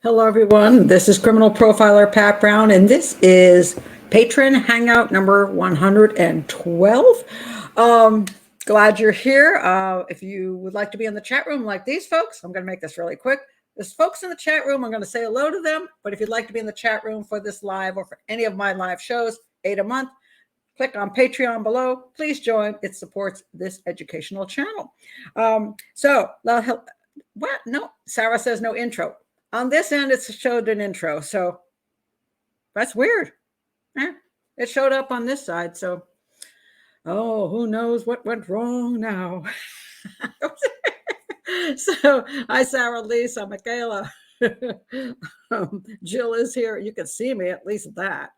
Hello, everyone. This is criminal profiler Pat Brown, and this is Patron Hangout number 112. Glad you're here. If you would like to be in the chat room like these folks, I'm going to make this really quick. There's folks in the chat room. I'm going to say hello to them. But if you'd like to be in the chat room for this live or for any of my live shows, 8 a month, click on Patreon below. Please join. It supports this educational channel. What? No, Sarah says no intro. On this end, it showed an intro, so that's weird. It showed up on this side, so who knows what went wrong now? So, hi, Sarah, Lisa, Michaela. Jill is here. You can see me, at least that.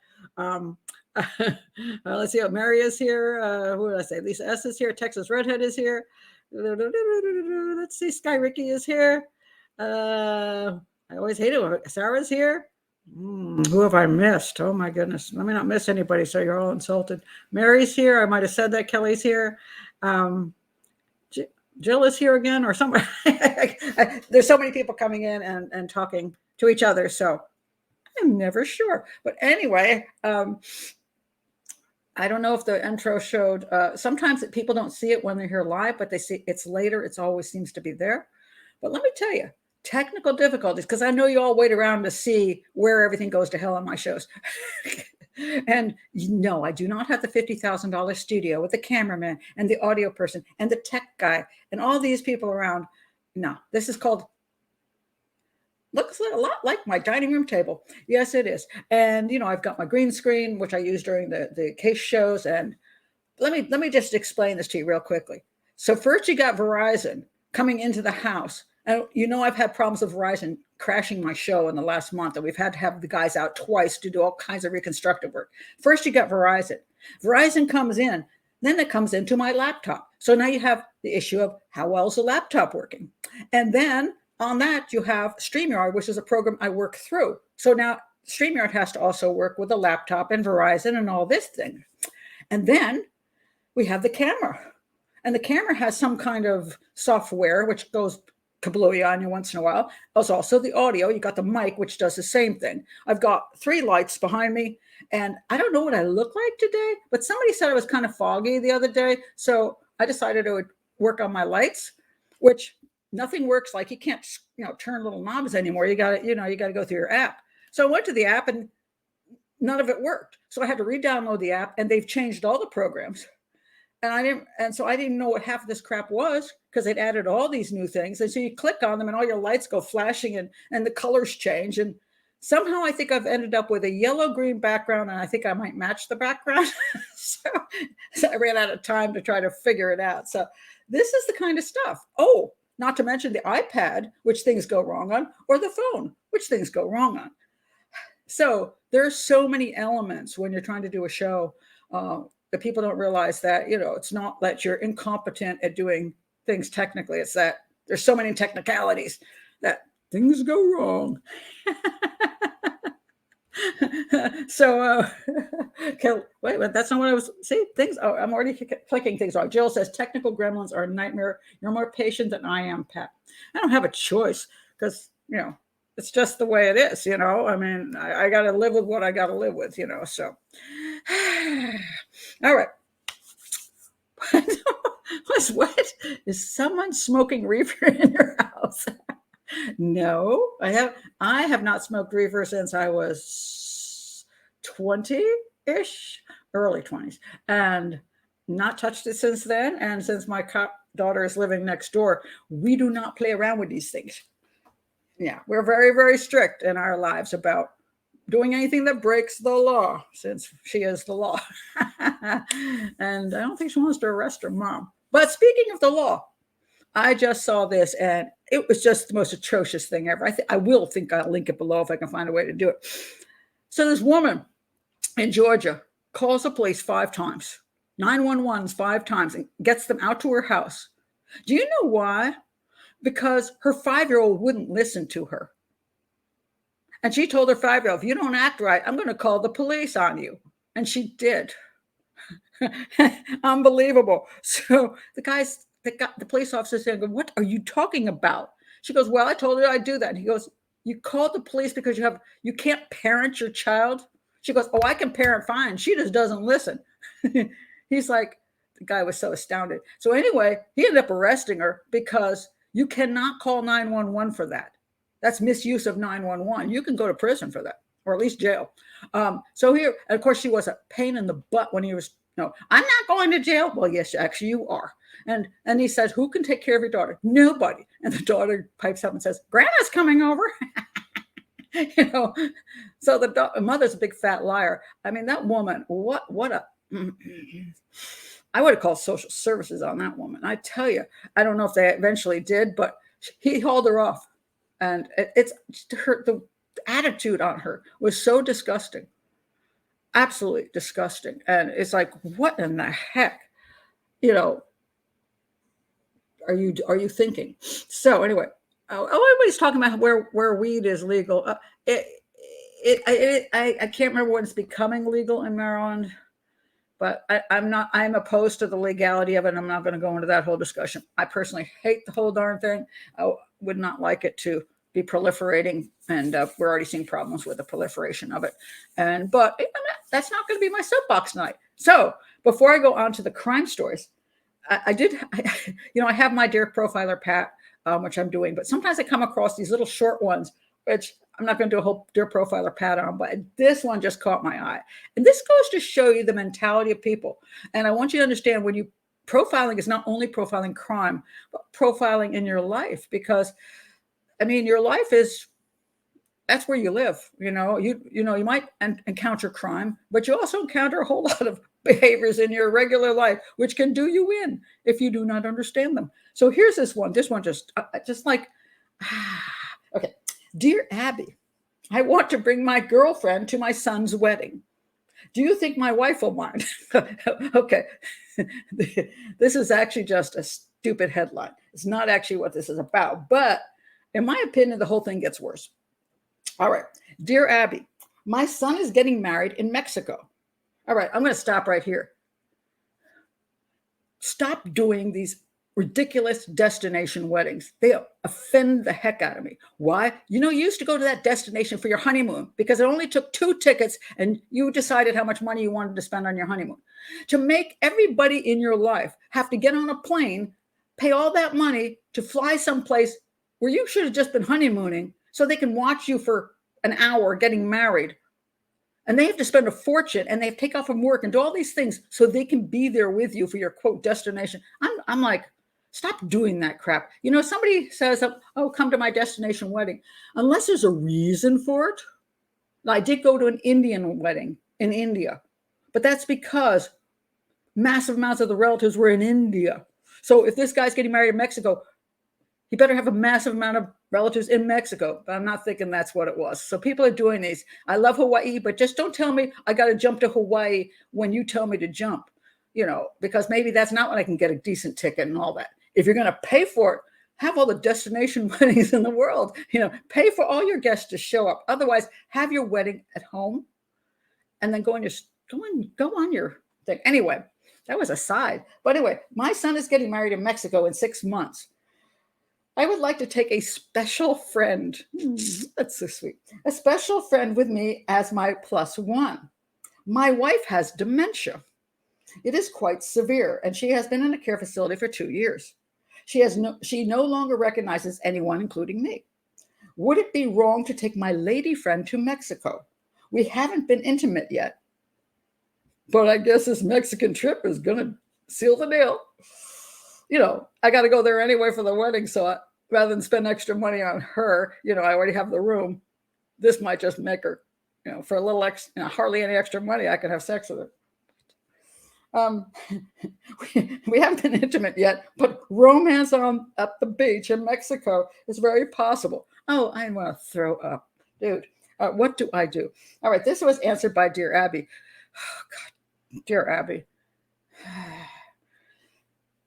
Let's see what Mary is here. Who did I say? Lisa S is here. Texas Redhead is here. Let's see. Sky Ricky is here. I always hate it when Sarah's here. Who have I missed? Oh my goodness. Let me not miss anybody so you're all insulted. Mary's here. I might have said that. Kelly's here. Jill is here again or somebody. There's so many people coming in and talking to each other. So I'm never sure. But anyway, I don't know if the intro showed. Sometimes people don't see it when they're here live, but they see it's later. It always seems to be there. But let me tell you, technical difficulties, because I know you all wait around to see where everything goes to hell on my shows. And no, I do not have the $50,000 studio with the cameraman and the audio person and the tech guy and all these people around. No, this is called, looks a lot like my dining room table. Yes, it is. And, I've got my green screen, which I use during the case shows. And let me just explain this to you real quickly. So first you got Verizon coming into the house. And I've had problems with Verizon crashing my show in the last month, and we've had to have the guys out twice to do all kinds of reconstructive work. First, you got Verizon. Verizon comes in, then it comes into my laptop. So now you have the issue of how well is the laptop working? And then on that, you have StreamYard, which is a program I work through. So now StreamYard has to also work with the laptop and Verizon and all this thing. And then we have the camera. And the camera has some kind of software, which goes kablooey on you once in a while. There's also the audio. You got the mic, which does the same thing. I've got 3 lights behind me, and I don't know what I look like today, but somebody said I was kind of foggy the other day. So I decided I would work on my lights, which nothing works like you can't, turn little knobs anymore. You got to go through your app. So I went to the app and none of it worked. So I had to re-download the app, and they've changed all the programs. And I didn't know what half of this crap was because they'd added all these new things. And so you click on them and all your lights go flashing and the colors change. And somehow I think I've ended up with a yellow-green background, and I think I might match the background. so I ran out of time to try to figure it out. So this is the kind of stuff. Oh, not to mention the iPad, which things go wrong on, or the phone, which things go wrong on. So there's so many elements when you're trying to do a show. The people don't realize that, it's not that you're incompetent at doing things technically. It's that there's so many technicalities that things go wrong. So, wait, that's not what I was, see, things, I'm already clicking things wrong. Jill says, technical gremlins are a nightmare. You're more patient than I am, Pat. I don't have a choice because, it's just the way it is, I mean, I got to live with what I got to live with, so. All right. What? Is someone smoking reefer in your house? No, I have not smoked reefer since I was 20-ish, early 20s, and not touched it since then. And since my daughter is living next door, we do not play around with these things. Yeah, we're very, very strict in our lives about doing anything that breaks the law, since she is the law. And I don't think she wants to arrest her mom. But speaking of the law, I just saw this, and it was just the most atrocious thing ever. I will think I'll link it below if I can find a way to do it. So this woman in Georgia calls the police 5 times, 911s 5 times, and gets them out to her house. Do you know why? Because her 5-year-old wouldn't listen to her. And she told her 5-year-old, if you don't act right, I'm going to call the police on you. And she did. Unbelievable. So the police officer said, what are you talking about? She goes, well, I told her I'd do that. And he goes, You called the police because you can't parent your child? She goes, oh, I can parent fine. She just doesn't listen. He's like, the guy was so astounded. So anyway, he ended up arresting her because you cannot call 911 for that. That's misuse of 911. You can go to prison for that, or at least jail. So here, and of course, she was a pain in the butt when he was, no, I'm not going to jail. Well, yes, actually you are. And he says, who can take care of your daughter? Nobody. And the daughter pipes up and says, Grandma's coming over. So the mother's a big fat liar. I mean, that woman, I would have called social services on that woman. I tell you, I don't know if they eventually did, but he hauled her off. And the attitude on her was so disgusting. Absolutely disgusting. And it's like, what in the heck, are you thinking? So anyway, everybody's talking about where weed is legal. I can't remember when it's becoming legal in Maryland, but I'm opposed to the legality of it. And I'm not going to go into that whole discussion. I personally hate the whole darn thing. I would not like it to be proliferating, and we're already seeing problems with the proliferation of it. But that's not going to be my soapbox tonight. So before I go on to the crime stories, I have my Dear Profiler Pat, which I'm doing, but sometimes I come across these little short ones, which I'm not going to do a whole Dear Profiler Pat on, but this one just caught my eye. And this goes to show you the mentality of people. And I want you to understand profiling is not only profiling crime, but profiling in your life, because your life that's where you live. You might encounter crime, but you also encounter a whole lot of behaviors in your regular life, which can do you in if you do not understand them. So here's this one. This one just like, okay. Dear Abby, I want to bring my girlfriend to my son's wedding. Do you think my wife will mind? Okay. This is actually just a stupid headline. It's not actually what this is about, but in my opinion, the whole thing gets worse. All right. Dear Abby, my son is getting married in Mexico. All right. I'm going to stop right here. Stop doing these ridiculous destination weddings. They offend the heck out of me. Why? You used to go to that destination for your honeymoon because it only took 2 tickets and you decided how much money you wanted to spend on your honeymoon. To make everybody in your life have to get on a plane, pay all that money to fly someplace where you should have just been honeymooning so they can watch you for an hour getting married. And they have to spend a fortune and they have to take off from work and do all these things so they can be there with you for your quote destination. I'm like, stop doing that crap. Somebody says, oh, come to my destination wedding. Unless there's a reason for it. I did go to an Indian wedding in India, but that's because massive amounts of the relatives were in India. So if this guy's getting married in Mexico, he better have a massive amount of relatives in Mexico, but I'm not thinking that's what it was. So people are doing these. I love Hawaii, but just don't tell me I got to jump to Hawaii when you tell me to jump, because maybe that's not when I can get a decent ticket and all that. If you're going to pay for it, have all the destination weddings in the world, pay for all your guests to show up. Otherwise, have your wedding at home and then go on your thing. Anyway, that was a side. But anyway, my son is getting married in Mexico in 6 months. I would like to take a special friend. That's so sweet. A special friend with me as my +1. My wife has dementia. It is quite severe, and she has been in a care facility for 2 years. She no longer recognizes anyone, including me. Would it be wrong to take my lady friend to Mexico? We haven't been intimate yet, but I guess this Mexican trip is going to seal the deal. I got to go there anyway for the wedding. So rather than spend extra money on her, I already have the room. This might just make her, for a little extra, hardly any extra money, I can have sex with her. We haven't been intimate yet, but romance at the beach in Mexico is very possible. Oh, I want to throw up, dude. What do I do? All right. This was answered by Dear Abby. Oh, God, Dear Abby.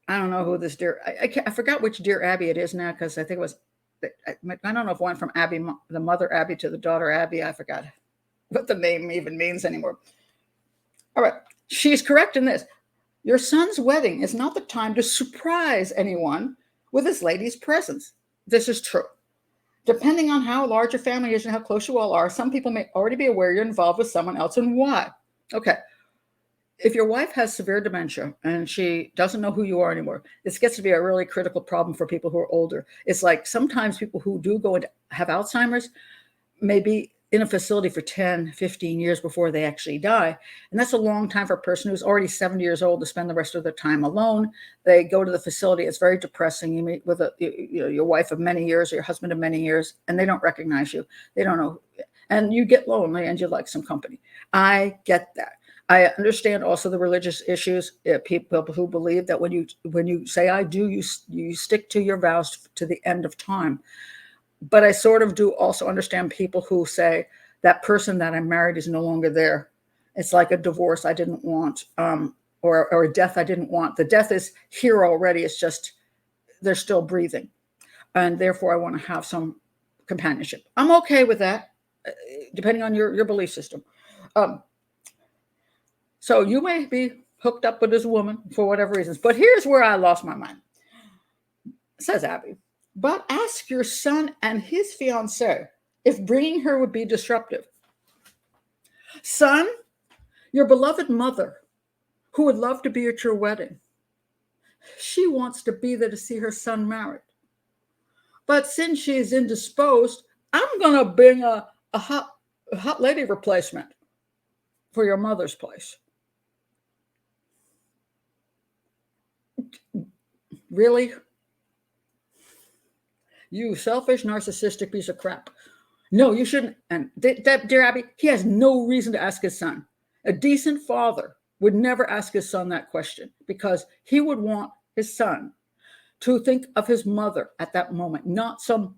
I don't know who this I forgot which Dear Abby it is now, because I think it was, I don't know if it went from Abby, the mother Abby, to the daughter Abby. I forgot what the name even means anymore. All right. She's correct in this. Your son's wedding is not the time to surprise anyone with this lady's presence. This is true. Depending on how large your family is and how close you all are, some people may already be aware you're involved with someone else and why. Okay. If your wife has severe dementia and she doesn't know who you are anymore, this gets to be a really critical problem for people who are older. It's like sometimes people who do go and have Alzheimer's may be in a facility for 10, 15 years before they actually die. And that's a long time for a person who's already 70 years old to spend the rest of their time alone. They go to the facility. It's very depressing. You meet with your wife of many years or your husband of many years, and they don't recognize you. They don't know. And you get lonely and you like some company. I get that. I understand also the religious issues. People who believe that when you say I do, you stick to your vows to the end of time. But I sort of do also understand people who say that person that I married is no longer there. It's like a divorce I didn't want, or a death I didn't want. The death is here already. It's just they're still breathing, and therefore I want to have some companionship. I'm okay with that, depending on your belief system. So you may be hooked up with this woman for whatever reasons, but here's where I lost my mind. Says Abby, but ask your son and his fiance if bringing her would be disruptive. Son, your beloved mother, who would love to be at your wedding, she wants to be there to see her son married. But since she is indisposed, I'm going to bring a hot lady replacement for your mother's place. Really? You selfish, narcissistic piece of crap. No, you shouldn't. And dear Abby, he has no reason to ask his son. A decent father would never ask his son that question because he would want his son to think of his mother at that moment, not some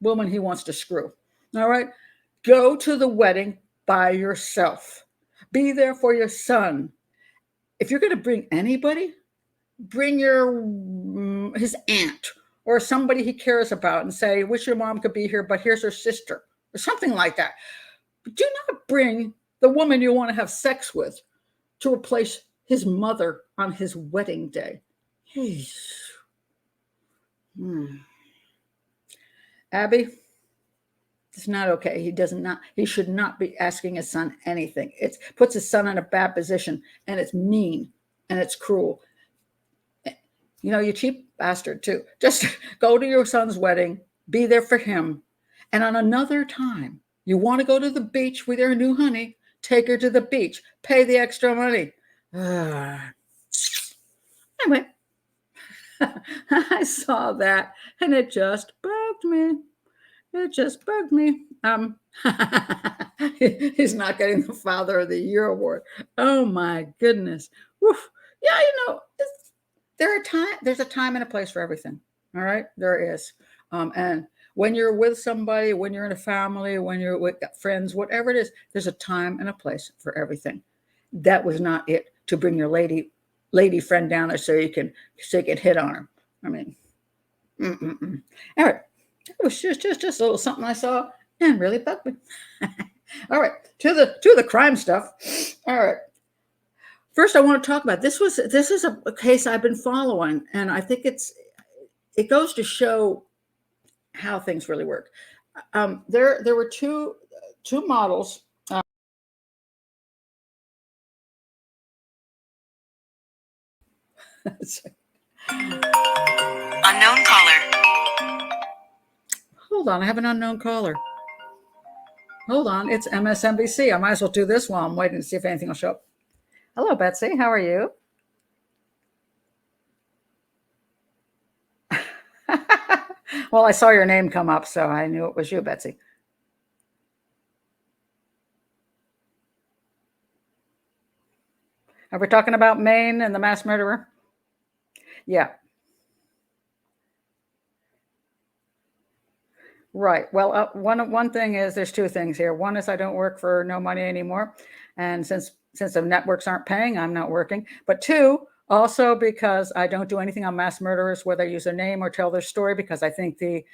woman he wants to screw. All right? Go to the wedding by yourself. Be there for your son. If you're going to bring anybody, bring his aunt or somebody he cares about and say, wish your mom could be here, but here's her sister or something like that. But do not bring the woman you want to have sex with to replace his mother on his wedding day. Abby, it's not okay. He should not be asking his son anything. It puts his son in a bad position, and it's mean and it's cruel. You know, you cheap bastard too. Just go to your son's wedding, be there for him. And on another time, you want to go to the beach with your new honey, take her to the beach, pay the extra money. Anyway, I saw that and it just bugged me. He's not getting the Father of the Year award. Oh my goodness. Woof. Yeah, there's a time and a place for everything. All right, there is. And when you're with somebody, when you're in a family, when you're with friends, whatever it is, there's a time and a place for everything. That was not it to bring your lady friend down there so you can hit on her. I mean, all right. It was just a little something I saw and really bugged me. All right, to the crime stuff. All right. First, I want to talk about this is a case I've been following, and I think it goes to show how things really work. There were two models. Unknown caller. Hold on, I have an unknown caller. Hold on, it's MSNBC. I might as well do this while I'm waiting to see if anything will show up. Hello, Betsy. How are you? Well, I saw your name come up, so I knew it was you, Betsy. Are we talking about Maine and the mass murderer? Yeah. Right. Well, one thing is there's two things here. One is I don't work for no money anymore. And since the networks aren't paying, I'm not working. But two, also because I don't do anything on mass murderers where they use their name or tell their story, because I think the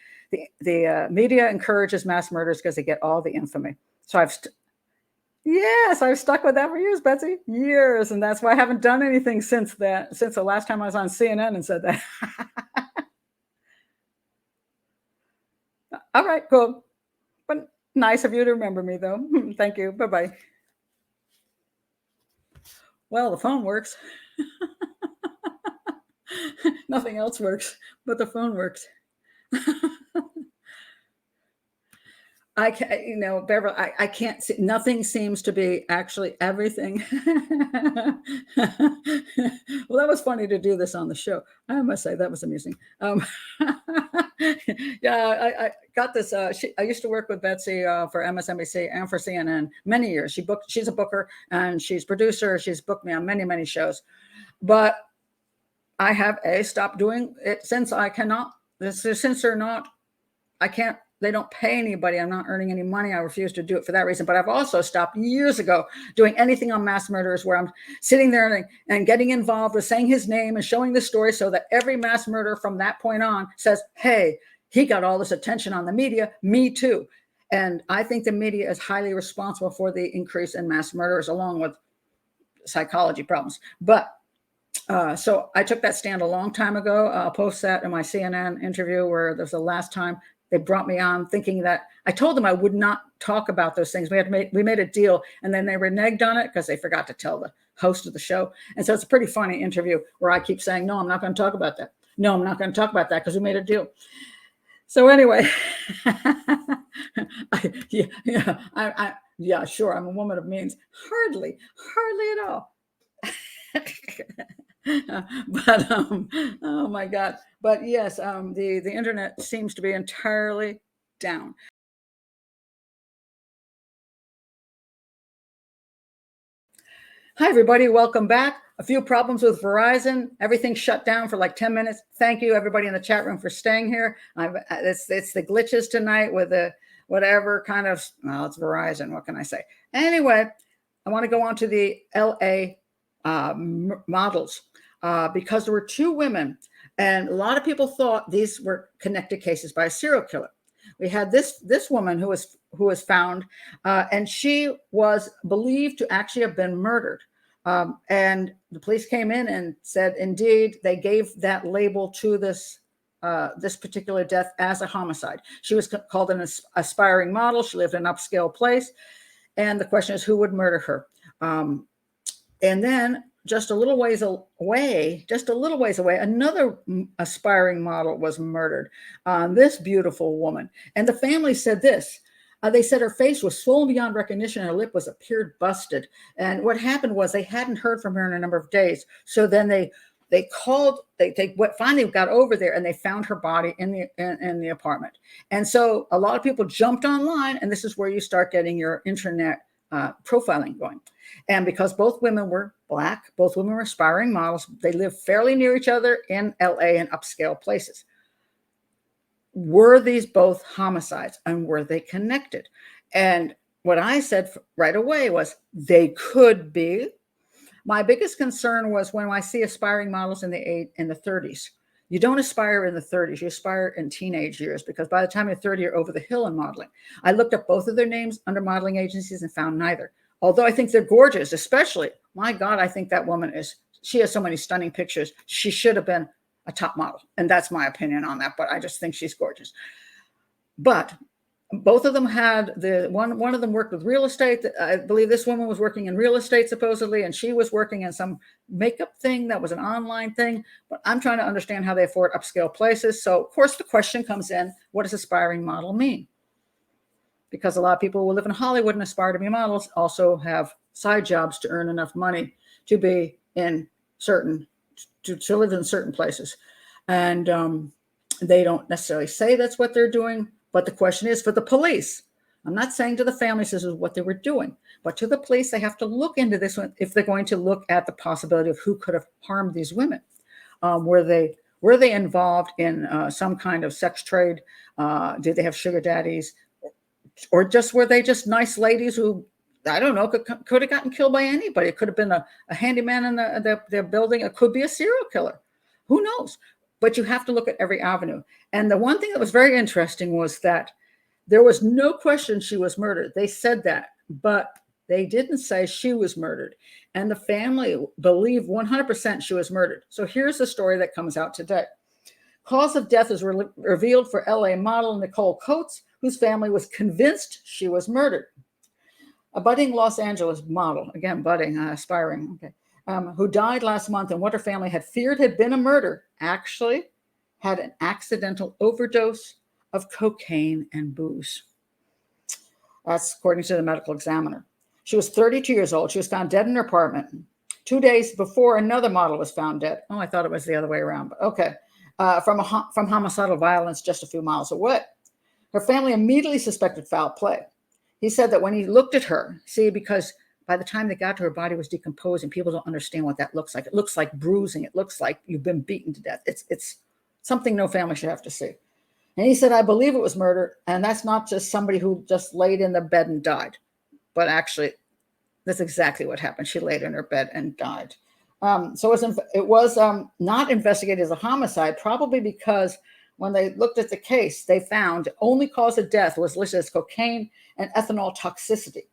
media encourages mass murders because they get all the infamy. So I've stuck with that for years, Betsy, years. And that's why I haven't done anything since the last time I was on CNN and said that. All right, cool. But nice of you to remember me, though. Thank you. Bye-bye. Well, the phone works. Nothing else works, but the phone works. I can't, Beverly, I can't see, nothing seems to be actually everything. Well, that was funny to do this on the show. I must say that was amusing. Yeah, I got this. I used to work with Betsy for MSNBC and for CNN many years. She's a booker and she's producer. She's booked me on many, many shows. But I have stopped doing it since I cannot, since they're not, I can't, they don't pay anybody. I'm not earning any money. I refuse to do it for that reason. But I've also stopped years ago doing anything on mass murderers where I'm sitting there and getting involved with saying his name and showing the story so that every mass murderer from that point on says, hey, he got all this attention on the media, me too. And I think the media is highly responsible for the increase in mass murderers along with psychology problems. But so I took that stand a long time ago. I'll post that in my CNN interview where there's the last time they brought me on thinking that I told them I would not talk about those things. We made a deal and then they reneged on it because they forgot to tell the host of the show. And so it's a pretty funny interview where I keep saying, no, I'm not going to talk about that. No, I'm not going to talk about that because we made a deal. So anyway, yeah, sure. I'm a woman of means. Hardly at all. But oh my God. But yes, the internet seems to be entirely down. Hi everybody, welcome back. A few problems with Verizon. Everything shut down for like 10 minutes. Thank you everybody in the chat room for staying here. It's the glitches tonight with the whatever kind of, well, it's Verizon. What can I say? Anyway, I want to go on to the LA models. Because there were two women, and a lot of people thought these were connected cases by a serial killer. We had this woman who was found, and she was believed to actually have been murdered. And the police came in and said, indeed, they gave that label to this particular death as a homicide. She was called an aspiring model. She lived in an upscale place, and the question is, who would murder her? And then just a little ways away, another aspiring model was murdered. This beautiful woman. And the family said this. They said her face was swollen beyond recognition. Her lip appeared busted. And what happened was they hadn't heard from her in a number of days. So then they finally got over there and they found her body in the apartment. And so a lot of people jumped online, and this is where you start getting your internet profiling going. And because both women were Black, both women were aspiring models, they lived fairly near each other in LA and upscale places. Were these both homicides, and were they connected? And what I said right away was they could be. My biggest concern was when I see aspiring models in the 30s. You don't aspire in the 30s, you aspire in teenage years, because by the time you're 30, you're over the hill in modeling. I looked up both of their names under modeling agencies and found neither. Although I think they're gorgeous, especially, my God, I think that woman she has so many stunning pictures. She should have been a top model. And that's my opinion on that, but I just think she's gorgeous. But both of them had one of them worked with real estate. I believe this woman was working in real estate supposedly, and she was working in some makeup thing that was an online thing. But I'm trying to understand how they afford upscale places. So of course the question comes in, what does aspiring model mean? Because a lot of people who live in Hollywood and aspire to be models also have side jobs to earn enough money to be in to live in certain places. And they don't necessarily say that's what they're doing. But the question is for the police. I'm not saying to the families this is what they were doing, but to the police, they have to look into this one if they're going to look at the possibility of who could have harmed these women. Were they involved in some kind of sex trade? Did they have sugar daddies? Or were they just nice ladies who, I don't know, could have gotten killed by anybody? It could have been a handyman in their building. It could be a serial killer. Who knows? But you have to look at every avenue. And the one thing that was very interesting was that there was no question she was murdered. They said that, but they didn't say she was murdered. And the family believed 100% she was murdered. So here's the story that comes out today. Cause of death is revealed for LA model Nicole Coats, whose family was convinced she was murdered. A budding Los Angeles model, again, budding, aspiring, okay, who died last month and what her family had feared had been a murder, actually had an accidental overdose of cocaine and booze. That's according to the medical examiner. She was 32 years old. She was found dead in her apartment 2 days before another model was found dead. Oh, I thought it was the other way around, but okay. From homicidal violence just a few miles away. Her family immediately suspected foul play. He said that when he looked at her, see, because by the time they got to her, body was decomposing. People don't understand what that looks like. It looks like bruising. It looks like you've been beaten to death. It's something no family should have to see. And he said, I believe it was murder. And that's not just somebody who just laid in the bed and died. But actually, that's exactly what happened. She laid in her bed and died. So it was not investigated as a homicide, probably because when they looked at the case, they found the only cause of death was listed as cocaine and ethanol toxicity.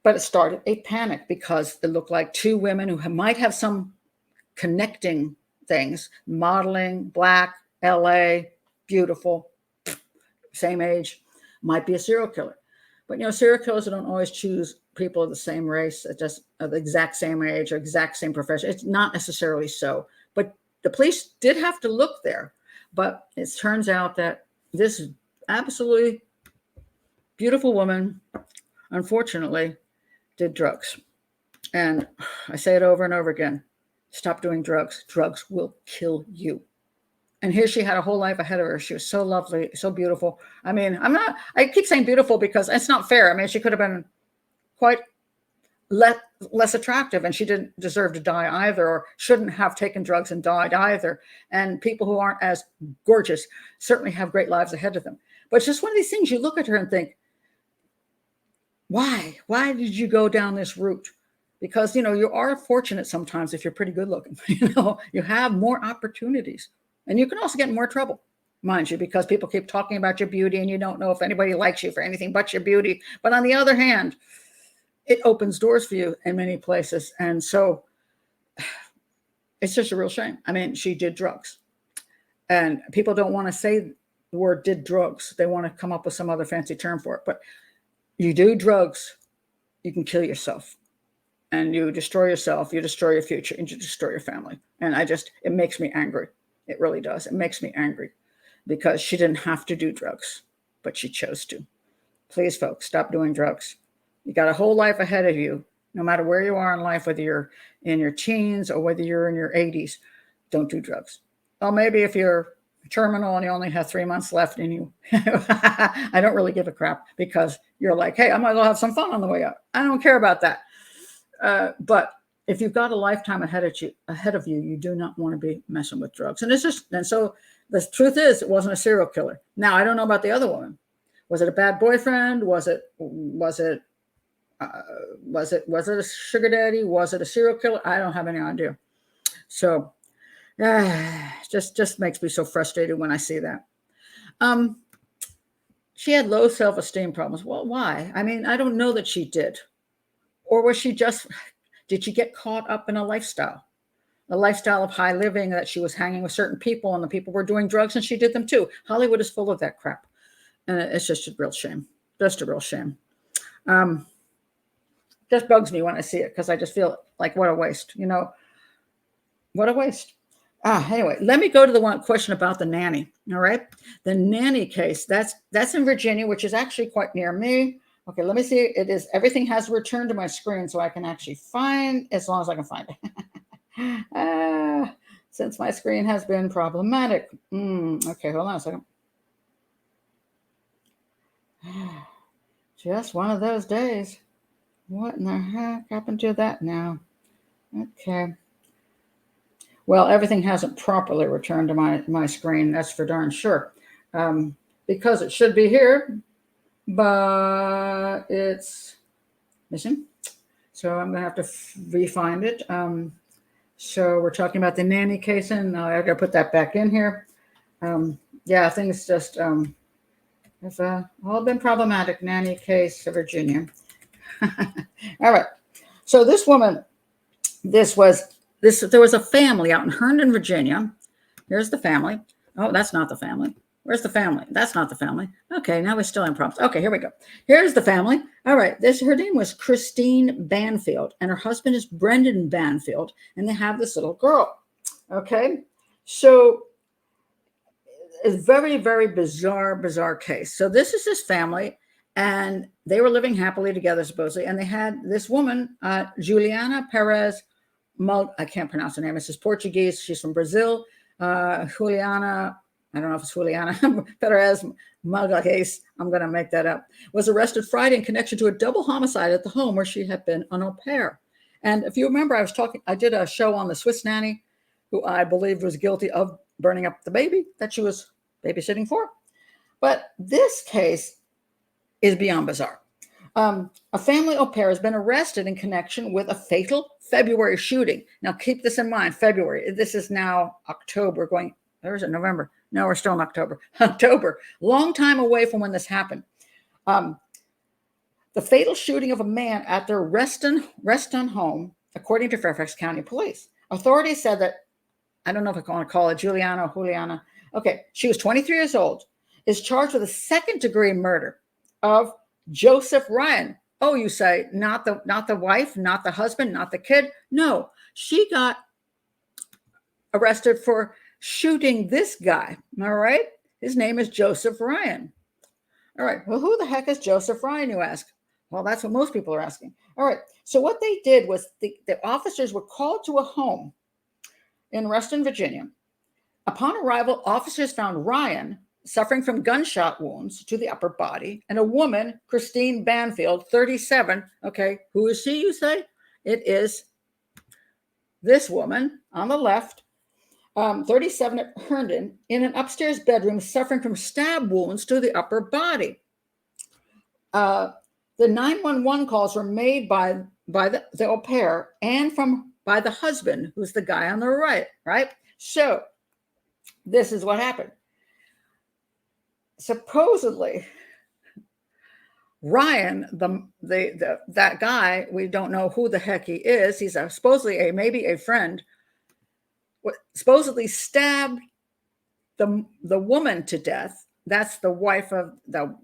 But it started a panic because it looked like two women who might have some connecting things, modeling, Black, LA, beautiful, same age, might be a serial killer. But, serial killers don't always choose people of the same race, just of the exact same age or exact same profession. It's not necessarily so. But the police did have to look there. But it turns out that this absolutely beautiful woman, unfortunately, did drugs. And I say it over and over again. Stop doing drugs. Drugs will kill you. And here she had a whole life ahead of her. She was so lovely, so beautiful. I mean, I keep saying beautiful because it's not fair. I mean, she could have been quite less attractive and she didn't deserve to die either, or shouldn't have taken drugs and died either. And people who aren't as gorgeous certainly have great lives ahead of them. But it's just one of these things you look at her and think, why? Why did you go down this route? Because, you are fortunate sometimes if you're pretty good looking. You have more opportunities. And you can also get in more trouble, mind you, because people keep talking about your beauty and you don't know if anybody likes you for anything but your beauty. But on the other hand, it opens doors for you in many places. And so it's just a real shame. I mean, she did drugs. And people don't want to say the word did drugs. They want to come up with some other fancy term for it. But you do drugs, you can kill yourself. And you destroy yourself, you destroy your future, and you destroy your family. And it makes me angry. It really does. It makes me angry because she didn't have to do drugs, but she chose to. Please, folks, stop doing drugs. You got a whole life ahead of you, no matter where you are in life, whether you're in your teens or whether you're in your 80s, don't do drugs. Well, maybe if you're terminal and you only have 3 months left in you, I don't really give a crap because you're like, hey, I might as well have some fun on the way out. I don't care about that. But if you've got a lifetime ahead of you, you do not want to be messing with drugs. And so the truth is, it wasn't a serial killer. Now, I don't know about the other woman. Was it a bad boyfriend? Was it a sugar daddy? Was it a serial killer? I don't have any idea. So, just makes me so frustrated when I see that. She had low self-esteem problems. Well, why? I mean, I don't know that she did. Or did she get caught up in a lifestyle of high living, that she was hanging with certain people and the people were doing drugs and she did them too? Hollywood is full of that crap. And it's just a real shame. Just a real shame. Just bugs me when I see it because I just feel like what a waste, what a waste. Anyway, let me go to the one question about the nanny. All right. The nanny case, that's in Virginia, which is actually quite near me. Okay, let me see. Everything has returned to my screen so I can actually find, as long as I can find it. Since my screen has been problematic. Okay, hold on a second. Just one of those days. What in the heck happened to that now? Okay. Well, everything hasn't properly returned to my screen. That's for darn sure. Because it should be here. But it's missing. So I'm going to have to re-find it. So we're talking about the nanny case, and I got to put that back in here. Things just have all been problematic. Nanny case of Virginia. All right. So this woman, there was a family out in Herndon, Virginia, Here's the family. Oh, that's not the family. Where's the family? That's not the family. Okay, now we're still in prompts. Okay, here we go. Here's the family. All right, her name was Christine Banfield, and her husband is Brendan Banfield, and they have this little girl. Okay, so it's very, very bizarre case. So this is this family, and they were living happily together, supposedly, and they had this woman, Juliana Perez. I can't pronounce her name. This is Portuguese. She's from Brazil. Juliana, I don't know if it's Juliana Perez Magalhães, I'm going to make that up, was arrested Friday in connection to a double homicide at the home where she had been an au pair. And if you remember, I did a show on the Swiss nanny, who I believe was guilty of burning up the baby that she was babysitting for. But this case is beyond bizarre. A family au pair has been arrested in connection with a fatal February shooting. Now, keep this in mind, February. This is now October going, or is it November? No, we're still in October. October, long time away from when this happened. The fatal shooting of a man at their Reston home, according to Fairfax County Police. Authorities said that, I don't know if I want to call it Juliana or Juliana. Okay, she was 23 years old, is charged with a second-degree murder of Joseph Ryan. Oh, you say, not the wife, not the husband, not the kid. No, she got arrested for shooting this guy. All right. His name is Joseph Ryan. All right. Well, who the heck is Joseph Ryan, you ask? Well, that's what most people are asking. All right. So what they did was the officers were called to a home in Reston, Virginia. Upon arrival, officers found Ryan suffering from gunshot wounds to the upper body, and a woman, Christine Banfield, 37. Okay, who is she, you say? It is this woman on the left, 37 at Herndon, in an upstairs bedroom suffering from stab wounds to the upper body. The 911 calls were made by the au pair and by the husband, who's the guy on the right? So this is what happened. Supposedly, Ryan, that guy, we don't know who the heck he is. He's supposedly maybe a friend. Supposedly stabbed the woman to death. That's the wife of the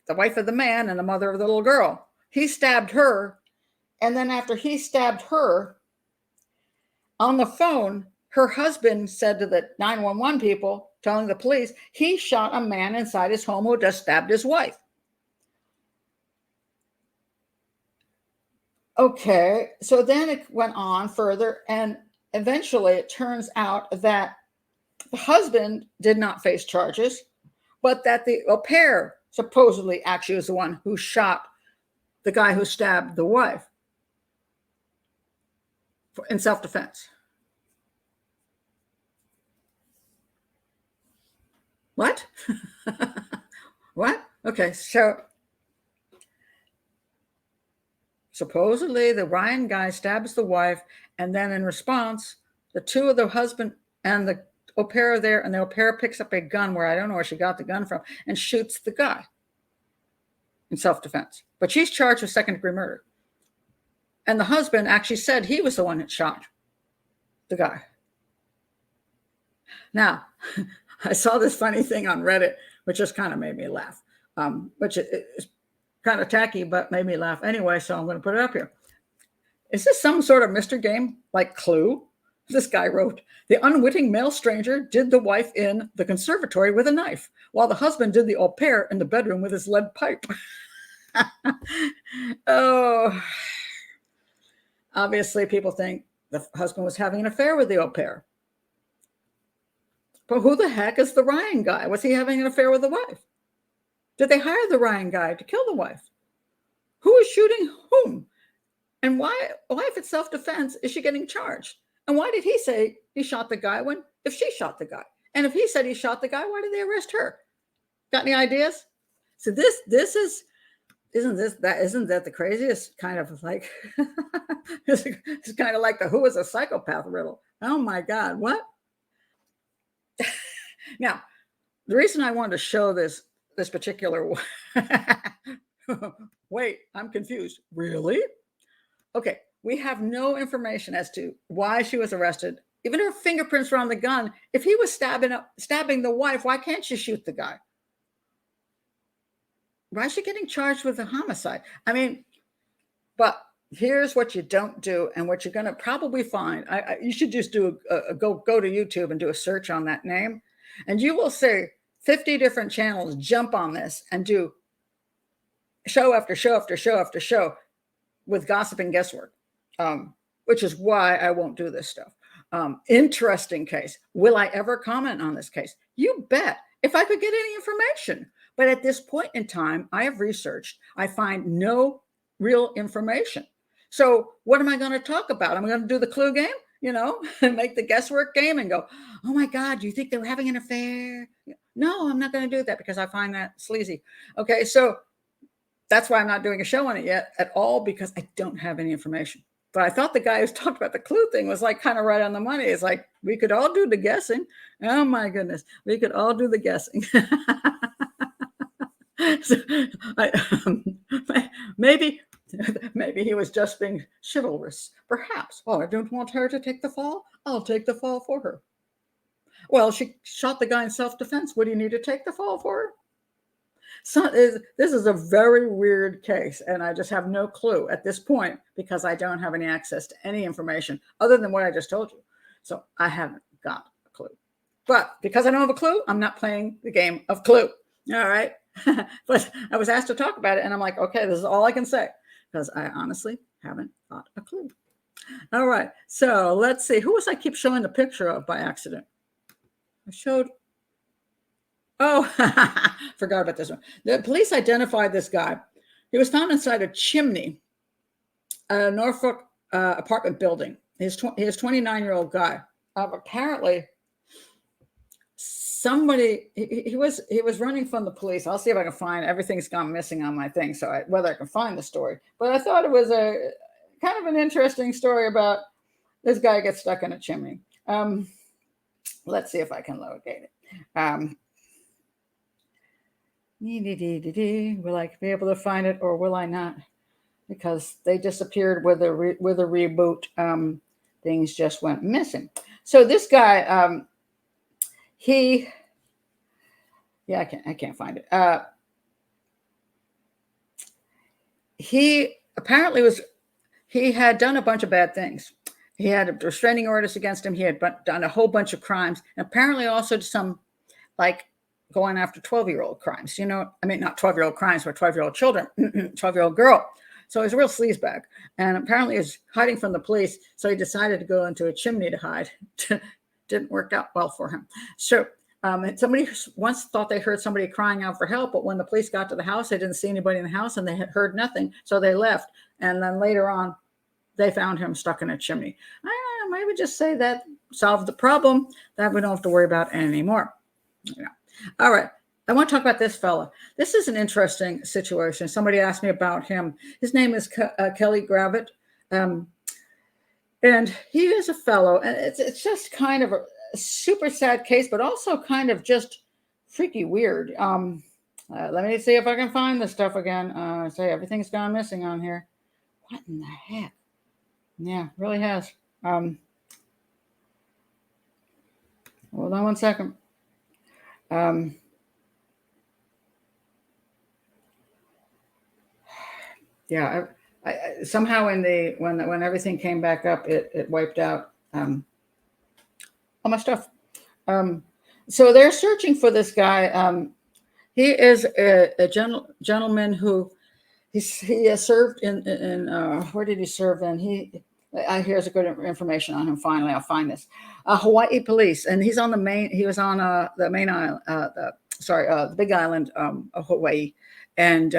wife of the man and the mother of the little girl. He stabbed her, and then after he stabbed her, on the phone, her husband said to the 911 people, telling the police, he shot a man inside his home who just stabbed his wife. Okay, so then it went on further, and eventually it turns out that the husband did not face charges, but that the au pair supposedly actually was the one who shot the guy who stabbed the wife in self-defense. What? What? Okay, so supposedly the Ryan guy stabs the wife, and then in response, the two of the husband and the au pair are there, and the au pair picks up a gun where I don't know where she got the gun from and shoots the guy in self-defense. But she's charged with second-degree murder. And the husband actually said he was the one that shot the guy. Now, I saw this funny thing on Reddit, which just kind of made me laugh, which is kind of tacky, but made me laugh anyway, so I'm going to put it up here. Is this some sort of mystery game like Clue? This guy wrote, the unwitting male stranger did the wife in the conservatory with a knife, while the husband did the au pair in the bedroom with his lead pipe. Oh, obviously people think the husband was having an affair with the au pair. But who the heck is the Ryan guy? Was he having an affair with the wife? Did they hire the Ryan guy to kill the wife? Who is shooting whom? And why, if it's self-defense, is she getting charged? And why did he say he shot the guy if she shot the guy? And if he said he shot the guy, why did they arrest her? Got any ideas? So isn't that the craziest kind of like, it's kind of like the who is a psychopath riddle. Oh my God, what? Now, the reason I wanted to show this particular wait, I'm confused. Really? Okay, we have no information as to why she was arrested even if her fingerprints were on the gun, if he was stabbing the wife, why can't you shoot the guy? Why is she getting charged with a homicide? I mean, but here's what you don't do, and what you're going to probably find. You should just do go to YouTube and do a search on that name, and you will see 50 different channels jump on this and do show after show after show after show with gossip and guesswork, which is why I won't do this stuff. Interesting case. Will I ever comment on this case? You bet, if I could get any information. But at this point in time, I have researched. I find no real information. So what am I going to talk about? I'm going to do the clue game, and make the guesswork game and go, oh my God, do you think they were having an affair? No, I'm not going to do that because I find that sleazy. Okay, so that's why I'm not doing a show on it yet at all, because I don't have any information. But I thought the guy who's talked about the clue thing was like kind of right on the money. It's like, we could all do the guessing. Oh my goodness, we could all do the guessing. So maybe he was just being chivalrous. Perhaps. Oh, I don't want her to take the fall. I'll take the fall for her. Well, she shot the guy in self-defense. What do you need to take the fall for her? So this is a very weird case, and I just have no clue at this point because I don't have any access to any information other than what I just told you. So I haven't got a clue. But because I don't have a clue, I'm not playing the game of Clue. All right. But I was asked to talk about it, and I'm like, okay, this is all I can say because I honestly haven't got a clue. All right. So let's see. Who was I keep showing the picture of by accident? I showed. Oh, forgot about this one. The police identified this guy. He was found inside a chimney, a Norfolk apartment building. He's 29-year-old guy. Apparently, somebody he was running from the police. I'll see if I can find. Everything's gone missing on my thing, so whether I can find the story. But I thought it was a kind of an interesting story about this guy gets stuck in a chimney. Let's see if I can locate it. Will I be able to find it, or will I not? Because they disappeared with a reboot. Things just went missing. So this guy, I can't find it. He apparently he had done a bunch of bad things. He had restraining orders against him. He had done a whole bunch of crimes, and apparently also some like going after 12-year-old crimes. Not 12-year-old crimes, but 12-year-old children, 12-year-old girl. So he's a real sleazebag, and apparently is hiding from the police. So he decided to go into a chimney to hide. Didn't work out well for him. So somebody once thought they heard somebody crying out for help, but when the police got to the house, they didn't see anybody in the house, and they had heard nothing. So they left, and then later on, they found him stuck in a chimney. I maybe just say that solved the problem that we don't have to worry about anymore. All right. I want to talk about this fella. This is an interesting situation. Somebody asked me about him. His name is Kelly Gravitt. And he is a fellow. And it's just kind of a super sad case, but also kind of just freaky weird. Let me see if I can find this stuff again. Say everything's gone missing on here. What in the heck? Yeah, really has. Hold on one second. Yeah, I somehow when everything came back up, it wiped out all my stuff. So they're searching for this guy. He is a gentleman who he has served in where did he serve in? Here's a good information on him. Finally, I'll find this. Hawai'i police, and he's on the main. He was on the main island, the big island of Hawaii, and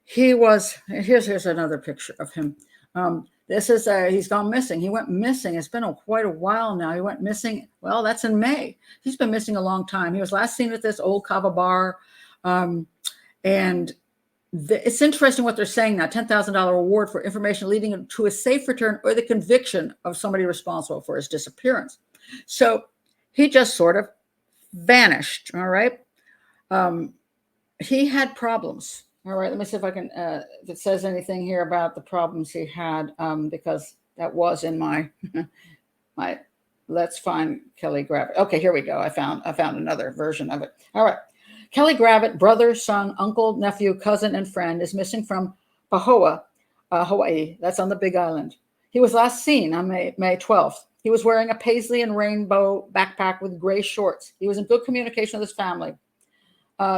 he was. Here's another picture of him. This is he's gone missing. He went missing. It's been quite a while now. He went missing. Well, that's in May. He's been missing a long time. He was last seen at this old kava bar, and. It's interesting what they're saying now. $10,000 reward for information leading to a safe return or the conviction of somebody responsible for his disappearance. So he just sort of vanished. All right. He had problems. All right. Let me see if I can, if it says anything here about the problems he had, because that was in my let's find Kelly Gravitt. Okay, here we go. I found another version of it. All right. Kelly Gravitt, brother, son, uncle, nephew, cousin, and friend, is missing from Pahoa, Hawaii. That's on the Big Island. He was last seen on May 12th. He was wearing a paisley and rainbow backpack with gray shorts. He was in good communication with his family.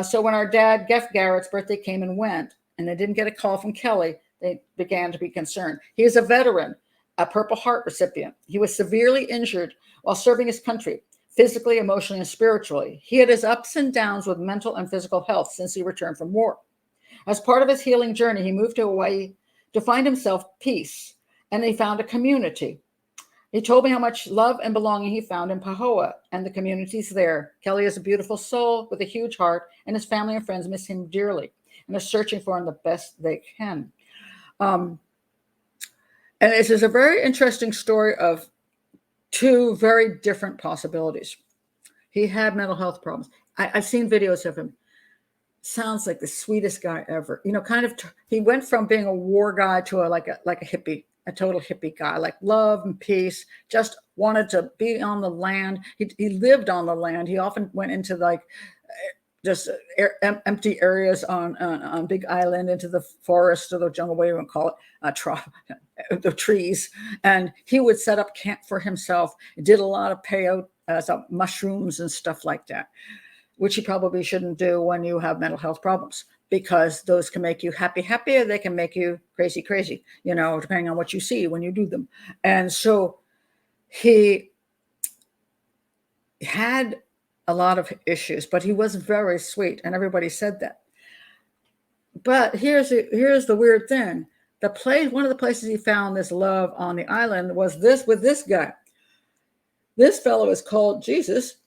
So when our dad, Jeff Garrett's birthday came and went, and they didn't get a call from Kelly, they began to be concerned. He is a veteran, a Purple Heart recipient. He was severely injured while serving his country, physically, emotionally, and spiritually. He had his ups and downs with mental and physical health since he returned from war. As part of his healing journey, he moved to Hawaii to find himself peace, and he found a community. He told me how much love and belonging he found in Pahoa and the communities there. Kelly is a beautiful soul with a huge heart, and his family and friends miss him dearly and are searching for him the best they can. And this is a very interesting story of two very different possibilities. He had mental health problems. I've seen videos of him. Sounds like the sweetest guy ever. You know, kind of, he went from being a war guy to a hippie, a total hippie guy, like love and peace, just wanted to be on the land. He lived on the land. He often went into like just empty areas on Big Island, into the forest or the jungle, whatever you want to call it, the trees. And he would set up camp for himself. He did a lot of peyote, mushrooms and stuff like that, which you probably shouldn't do when you have mental health problems, because those can make you happy, or they can make you crazy, you know, depending on what you see when you do them. And so he had a lot of issues, but he was very sweet, and everybody said that. But here's the weird thing. One of the places he found this love on the island was with this guy. This fellow is called Jesus.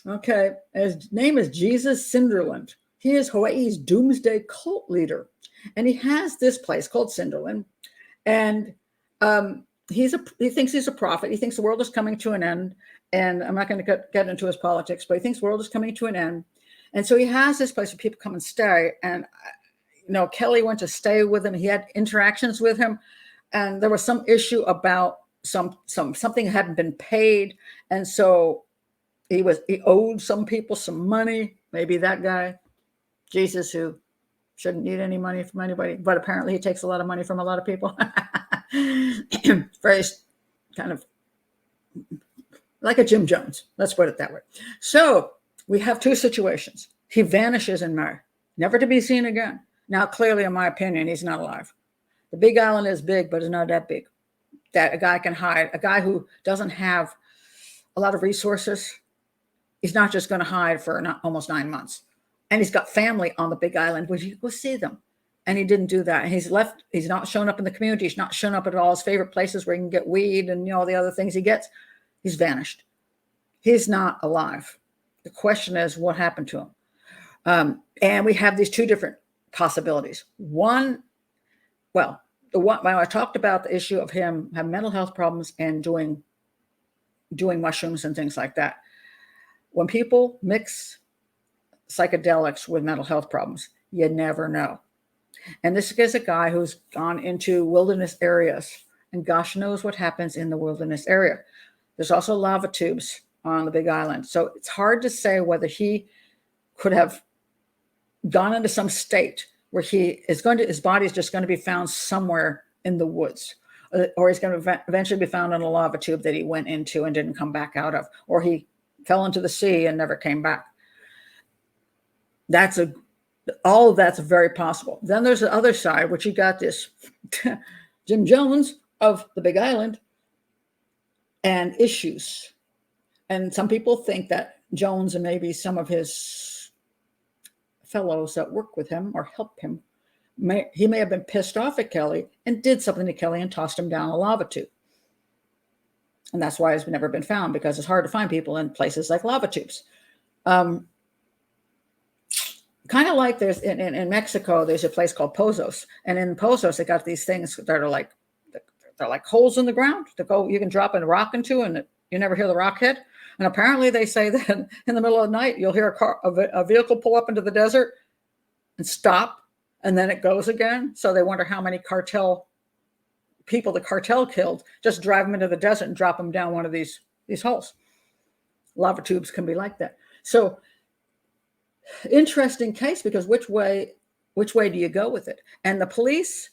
Okay, his name is Jesus Cinderland. He is Hawaii's doomsday cult leader, and he has this place called Cinderland, and he thinks he's a prophet. He thinks the world is coming to an end, and I'm not going to get into his politics, but he thinks the world is coming to an end, and so he has this place where people come and stay. And you know, Kelly went to stay with him. He had interactions with him, and there was some issue about something hadn't been paid, and so he owed some people some money. Maybe that guy, Jesus, who shouldn't need any money from anybody, but apparently he takes a lot of money from a lot of people. Very kind of like a Jim Jones. Let's put it that way. So we have two situations. He vanishes in May, never to be seen again. Now, clearly, in my opinion, he's not alive. The Big Island is big, but it's not that big that a guy can hide. A guy who doesn't have a lot of resources, he's not just going to hide for almost 9 months. And he's got family on the Big Island. Would you go see them? And he didn't do that. And he's left. He's not shown up in the community. He's not shown up at all his favorite places where he can get weed and, you know, the other things he gets. He's vanished. He's not alive. The question is, what happened to him? And we have these two different possibilities. When I talked about the issue of him having mental health problems and doing mushrooms and things like that. When people mix psychedelics with mental health problems, you never know. And this is a guy who's gone into wilderness areas, and gosh knows what happens in the wilderness area. There's also lava tubes on the Big Island. So it's hard to say whether he could have gone into some state where his body is just going to be found somewhere in the woods, or he's going to eventually be found in a lava tube that he went into and didn't come back out of, or he fell into the sea and never came back. All of that's very possible. Then there's the other side, which you got this Jim Jones of the Big Island and issues. And some people think that Jones and maybe some of his fellows that work with him or help him, he may have been pissed off at Kelly and did something to Kelly and tossed him down a lava tube. And that's why he's never been found, because it's hard to find people in places like lava tubes. Kind of like there's in Mexico, there's a place called Pozos. And in Pozos, they got these things that are like, they're like holes in the ground you can drop a rock into, and you never hear the rock hit. And apparently they say that in the middle of the night, you'll hear a vehicle pull up into the desert and stop, and then it goes again. So they wonder how many people the cartel killed, just drive them into the desert and drop them down one of these holes. lava tubes can be like that. So interesting case, because which way do you go with it? And the police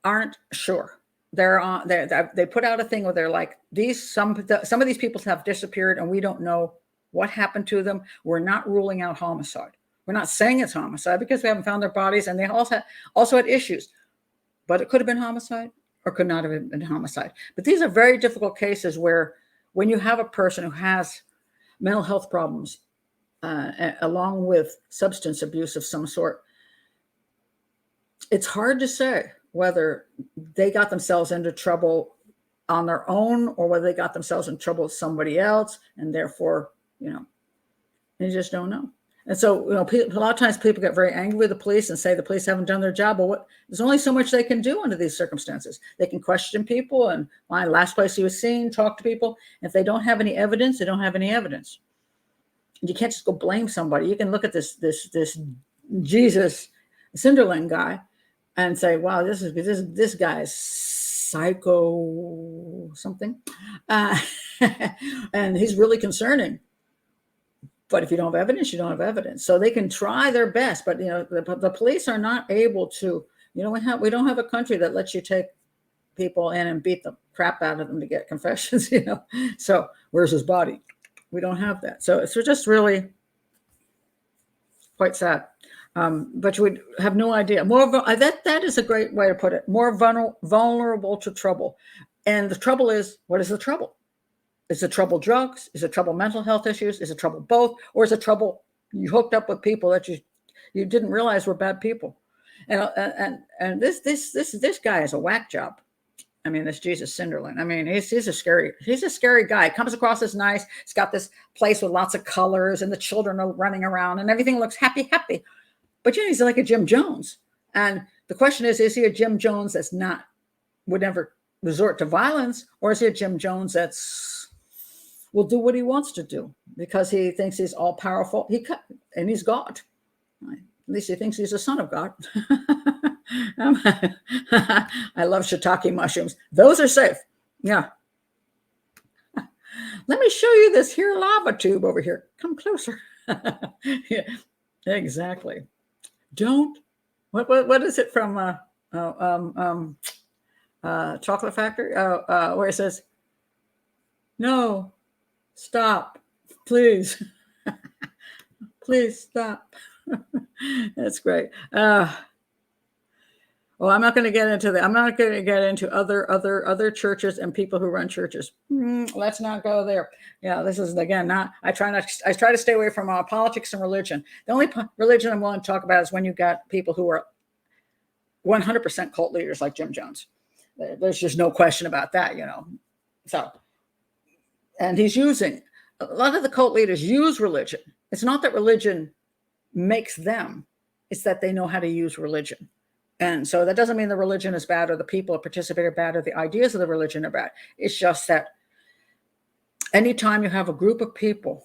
aren't sure. They put out a thing where they're like, some of these people have disappeared and we don't know what happened to them. We're not ruling out homicide. We're not saying it's homicide because we haven't found their bodies, and they also had issues. But it could have been homicide or could not have been homicide. But these are very difficult cases where when you have a person who has mental health problems, along with substance abuse of some sort, it's hard to say whether they got themselves into trouble on their own or whether they got themselves in trouble with somebody else, and therefore, you just don't know. And so, a lot of times people get very angry with the police and say the police haven't done their job. But there's only so much they can do under these circumstances. They can question people and find last place he was seen, talk to people. If they don't have any evidence, they don't have any evidence. You can't just go blame somebody. You can look at this Jesus Cinderland guy and say, wow, this guy is psycho something. And he's really concerning. But if you don't have evidence, you don't have evidence. So they can try their best, but the police are not able to. We don't have a country that lets you take people in and beat the crap out of them to get confessions. So where's his body? We don't have that. So it's just really quite sad. But you would have no idea. That is a great way to put it. More vulnerable to trouble, and the trouble is, what is the trouble? Is the trouble drugs? Is it trouble mental health issues? Is it trouble both? Or is it trouble you hooked up with people that you didn't realize were bad people? And this guy is a whack job. I mean, this Jesus Cinderland. I mean, he's a scary guy. Comes across as nice. He's got this place with lots of colors, and the children are running around, and everything looks happy. But he's like a Jim Jones. And the question is he a Jim Jones that's would never resort to violence, or is he a Jim Jones will do what he wants to do because he thinks he's all powerful? And he's God. At least he thinks he's a son of God. I love shiitake mushrooms. Those are safe. Yeah. Let me show you this here lava tube over here. Come closer. Yeah, exactly. What is it from Chocolate Factory? Where it says, no, stop, please. Please stop. That's great. Well, I'm not going to get into that. I'm not going to get into other churches and people who run churches. Let's not go there. Yeah, this is again I try to stay away from politics and religion. The only religion I'm willing to talk about is when you got people who are 100% cult leaders like Jim Jones. There's just no question about that, So, and he's using a lot of the cult leaders use religion. It's not that religion makes them; it's that they know how to use religion. And so that doesn't mean the religion is bad or the people who participate are bad or the ideas of the religion are bad. It's just that anytime you have a group of people,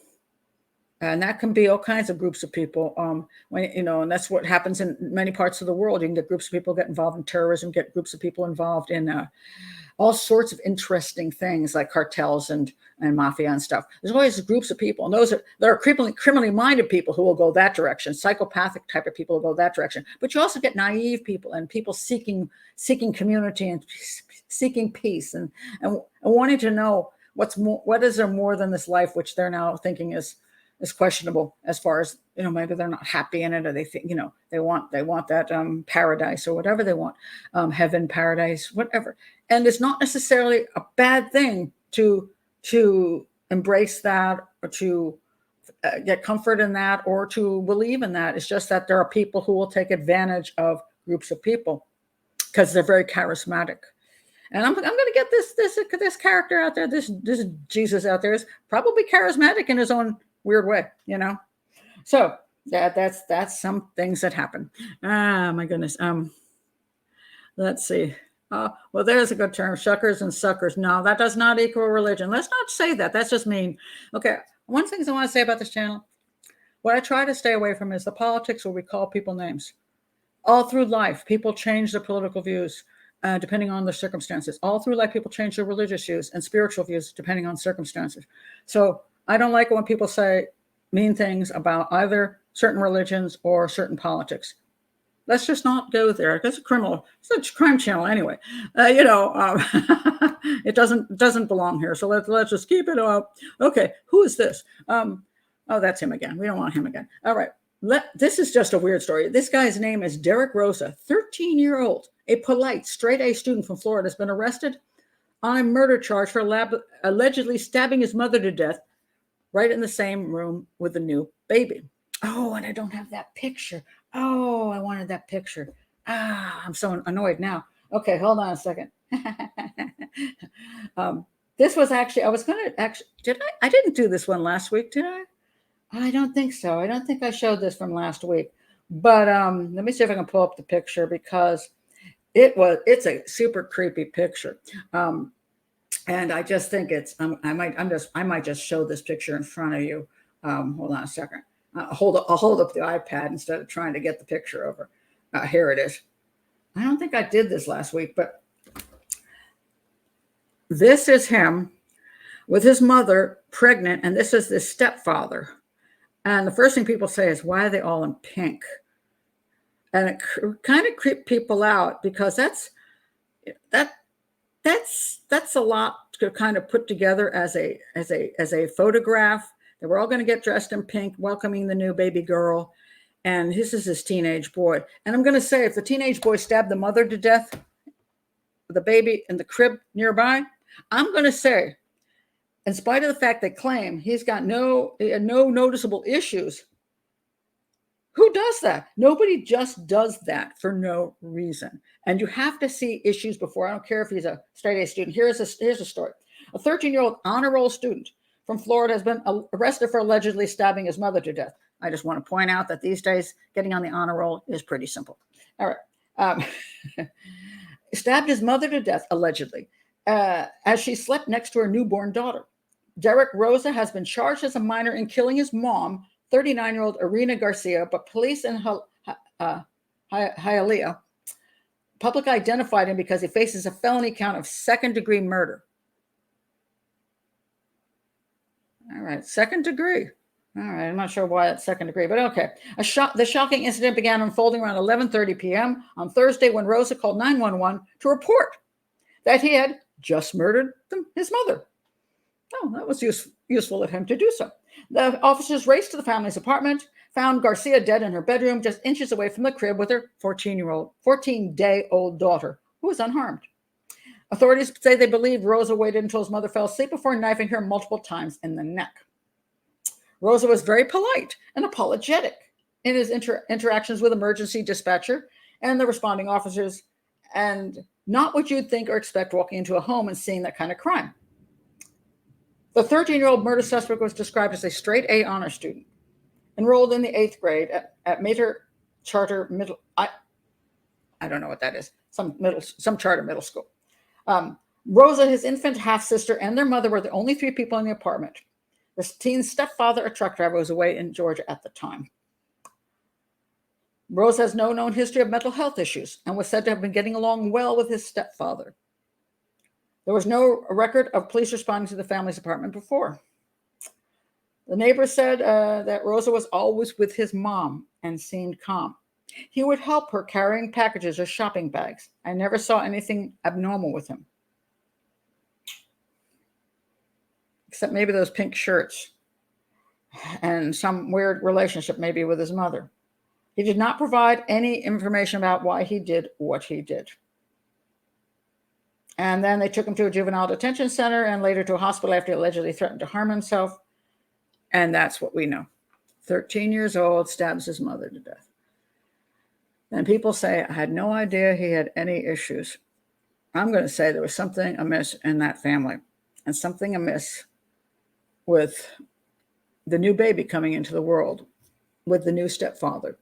and that can be all kinds of groups of people, and that's what happens in many parts of the world. You can get groups of people get involved in terrorism, get groups of people involved in all sorts of interesting things like cartels and mafia and stuff. There's always groups of people, and there are criminally minded people who will go that direction. Psychopathic type of people will go that direction. But you also get naive people and people seeking community and seeking peace and wanting to know what is there more than this life, which they're now thinking is questionable as far as, maybe they're not happy in it, or they think, they want that paradise or whatever they want, heaven, paradise, whatever. And it's not necessarily a bad thing to embrace that or to get comfort in that or to believe in that. It's just that there are people who will take advantage of groups of people because they're very charismatic. And I'm going to get this character out there, this Jesus out there is probably charismatic in his own weird way, So that's some things that happen. My goodness. Let's see. Well, there's a good term, shuckers and suckers. No, that does not equal religion. Let's not say that. That's just mean. Okay. One thing I want to say about this channel, what I try to stay away from is the politics where we call people names. All through life, people change their political views depending on their circumstances. All through life, people change their religious views and spiritual views depending on circumstances. So I don't like it when people say mean things about either certain religions or certain politics. Let's just not go there. It's a criminal. It's a crime channel anyway. It doesn't belong here. So let's just keep it up. Okay, who is this? Oh, that's him again. We don't want him again. All right. This is just a weird story. This guy's name is Derek Rosa, 13-year-old, a polite, straight-A student from Florida, has been arrested on a murder charge for allegedly stabbing his mother to death right in the same room with the new baby. Oh, and I don't have that picture. Oh, I wanted that picture. I'm so annoyed now. Okay, hold on a second. This was actually, I didn't do this one last week, did I? I don't think so. I don't think I showed this from last week. But let me see if I can pull up the picture because it's a super creepy picture. And I just think I might just show this picture in front of you. Hold on a second. I'll hold up the iPad instead of trying to get the picture over. Here it is. I don't think I did this last week, but this is him with his mother pregnant, and this is his stepfather. And the first thing people say is, why are they all in pink? And it kind of creeped people out because that's a lot to kind of put together as a photograph. That we're all going to get dressed in pink, welcoming the new baby girl. And this is his teenage boy. And I'm going to say, if the teenage boy stabbed the mother to death, the baby in the crib nearby, I'm going to say, in spite of the fact they claim he's got no noticeable issues, who does that? Nobody just does that for no reason. And you have to see issues before. I don't care if he's a straight-A student. Here's a story. A 13-year-old honor roll student from Florida has been arrested for allegedly stabbing his mother to death. I just want to point out that these days, getting on the honor roll is pretty simple. All right. Stabbed his mother to death, allegedly, as she slept next to her newborn daughter. Derek Rosa has been charged as a minor in killing his mom, 39-year-old Irina Garcia, but police in Hialeah public identified him because he faces a felony count of second-degree murder. All right, second degree. All right, I'm not sure why it's second degree, but okay. The shocking incident began unfolding around 11:30 p.m. on Thursday when Rosa called 911 to report that he had just murdered his mother. Oh, that was useful of him to do so. The officers raced to the family's apartment, found Garcia dead in her bedroom just inches away from the crib with her 14-day-old daughter, who was unharmed. Authorities say they believe Rosa waited until his mother fell asleep before knifing her multiple times in the neck. Rosa was very polite and apologetic in his interactions with emergency dispatcher and the responding officers, and not what you'd think or expect walking into a home and seeing that kind of crime. The 13-year-old murder suspect was described as a straight-A honor student, enrolled in the 8th grade at Mater Charter Middle. I don't know what that is. Some charter middle school. Rosa, his infant half-sister, and their mother were the only 3 people in the apartment. The teen's stepfather, a truck driver, was away in Georgia at the time. Rosa has no known history of mental health issues and was said to have been getting along well with his stepfather. There was no record of police responding to the family's apartment before. The neighbor said that Rosa was always with his mom and seemed calm. He would help her carrying packages or shopping bags. I never saw anything abnormal with him. Except maybe those pink shirts and some weird relationship maybe with his mother. He did not provide any information about why he did what he did. And then they took him to a juvenile detention center and later to a hospital after he allegedly threatened to harm himself. And that's what we know. 13 years old, stabs his mother to death. And people say, I had no idea he had any issues. I'm going to say there was something amiss in that family and something amiss with the new baby coming into the world with the new stepfather.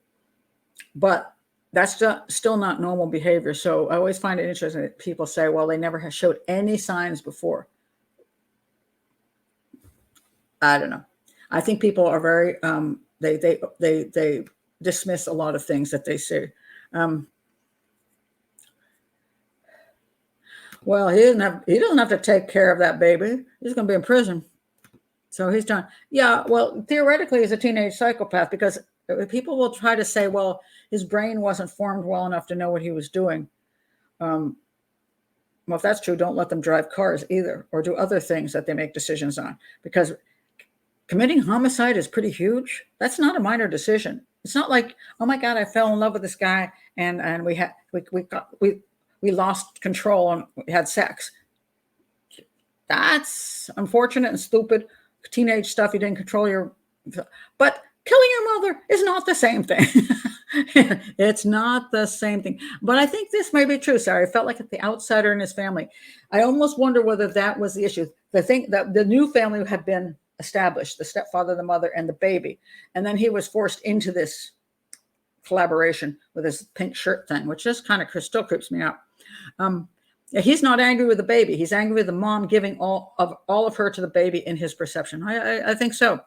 But that's still not normal behavior. So I always find it interesting that people say, well, they never have showed any signs before. I don't know. I think people are very, they dismiss a lot of things that they say. Well, he doesn't have to take care of that baby. He's going to be in prison. So he's done. Yeah, well, theoretically, he's a teenage psychopath because people will try to say, well, his brain wasn't formed well enough to know what he was doing. Well, if that's true, don't let them drive cars either or do other things that they make decisions on, because committing homicide is pretty huge. That's not a minor decision. It's not like, oh my God, I fell in love with this guy and we lost control and we had sex. That's unfortunate and stupid teenage stuff. You didn't control but killing your mother is not the same thing. It's not the same thing. But I think this may be true. Sorry, I felt like the outsider in his family. I almost wonder whether that was the issue. The thing that the new family had been established, the stepfather, the mother, and the baby. And then he was forced into this collaboration with this pink shirt thing, which just kind of still creeps me out. He's not angry with the baby. He's angry with the mom giving all of her to the baby in his perception. I think so.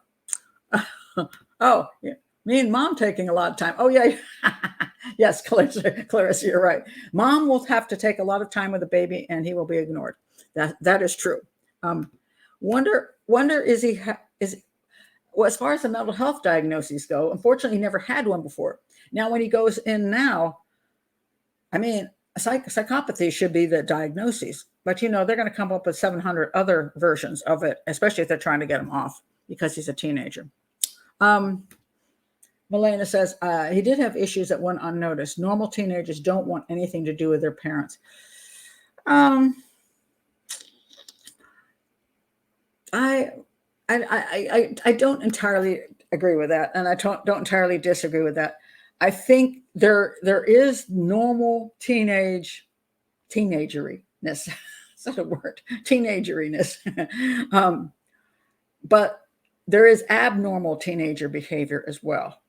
Oh, yeah. Me and mom taking a lot of time. Oh, yeah. Yes, Clarissa, you're right. Mom will have to take a lot of time with the baby and he will be ignored. That is true. Wonder well, as far as the mental health diagnoses go, unfortunately, he never had one before. Now, when he goes in now, I mean, psychopathy should be the diagnosis, but they're going to come up with 700 other versions of it, especially if they're trying to get him off because he's a teenager. Milena says he did have issues that went unnoticed. Normal teenagers don't want anything to do with their parents. I don't entirely agree with that, and I don't entirely disagree with that. I think there is normal teenageriness. Is that a word? Teenageriness. But there is abnormal teenager behavior as well.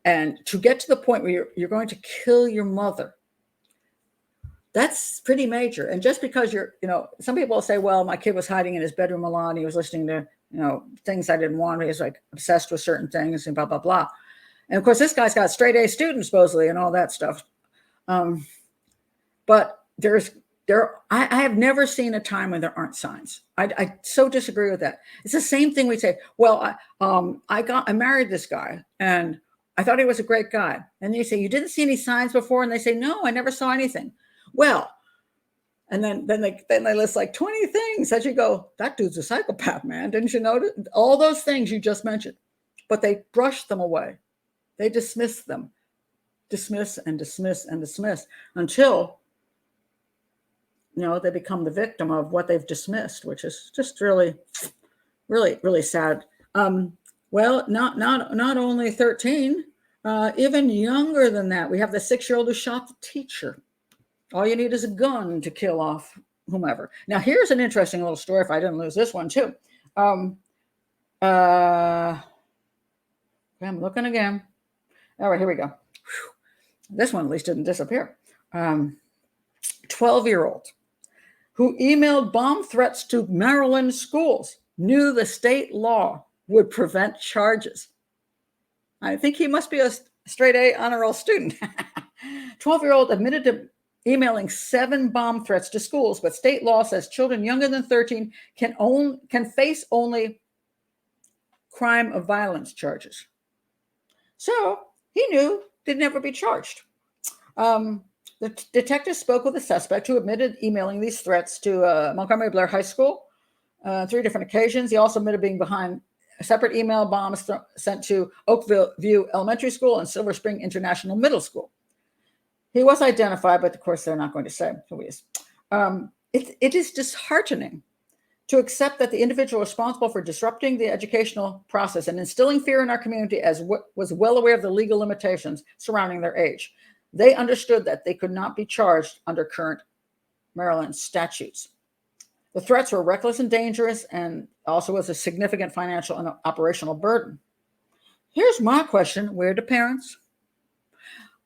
And to get to the point where you're going to kill your mother, that's pretty major. And just because some people will say, well, my kid was hiding in his bedroom a lot. He was listening to, things I didn't want. He was like obsessed with certain things and blah, blah, blah. And of course, this guy's got straight A students supposedly and all that stuff. But I have never seen a time when there aren't signs. I so disagree with that. It's the same thing we say, well, I married this guy and I thought he was a great guy. And you say, you didn't see any signs before? And they say, no, I never saw anything. Well, and then they list like 20 things that you go, that dude's a psychopath, man. Didn't you notice? All those things you just mentioned, but they brush them away. They dismiss them, dismiss and dismiss and dismiss until, they become the victim of what they've dismissed, which is just really, really, really sad. Well, not only 13, even younger than that. We have the 6-year-old who shot the teacher. All you need is a gun to kill off whomever. Now, here's an interesting little story, if I didn't lose this one too. I'm looking again. All right, here we go. Whew. This one at least didn't disappear. 12-year-old who emailed bomb threats to Maryland schools knew the state law would prevent charges. I think he must be a straight A honor roll student. 12-year-old admitted to emailing 7 bomb threats to schools, but state law says children younger than 13 can face only crime of violence charges. So he knew they'd never be charged. The detective spoke with the suspect who admitted emailing these threats to Montgomery Blair High School 3 different occasions. He also admitted being behind separate email bombs sent to Oakview Elementary School and Silver Spring International Middle School. He was identified, but of course they're not going to say who he is. It is disheartening to accept that the individual responsible for disrupting the educational process and instilling fear in our community was well aware of the legal limitations surrounding their age. They understood that they could not be charged under current Maryland statutes. The threats were reckless and dangerous and also was a significant financial and operational burden. Here's my question, where do parents?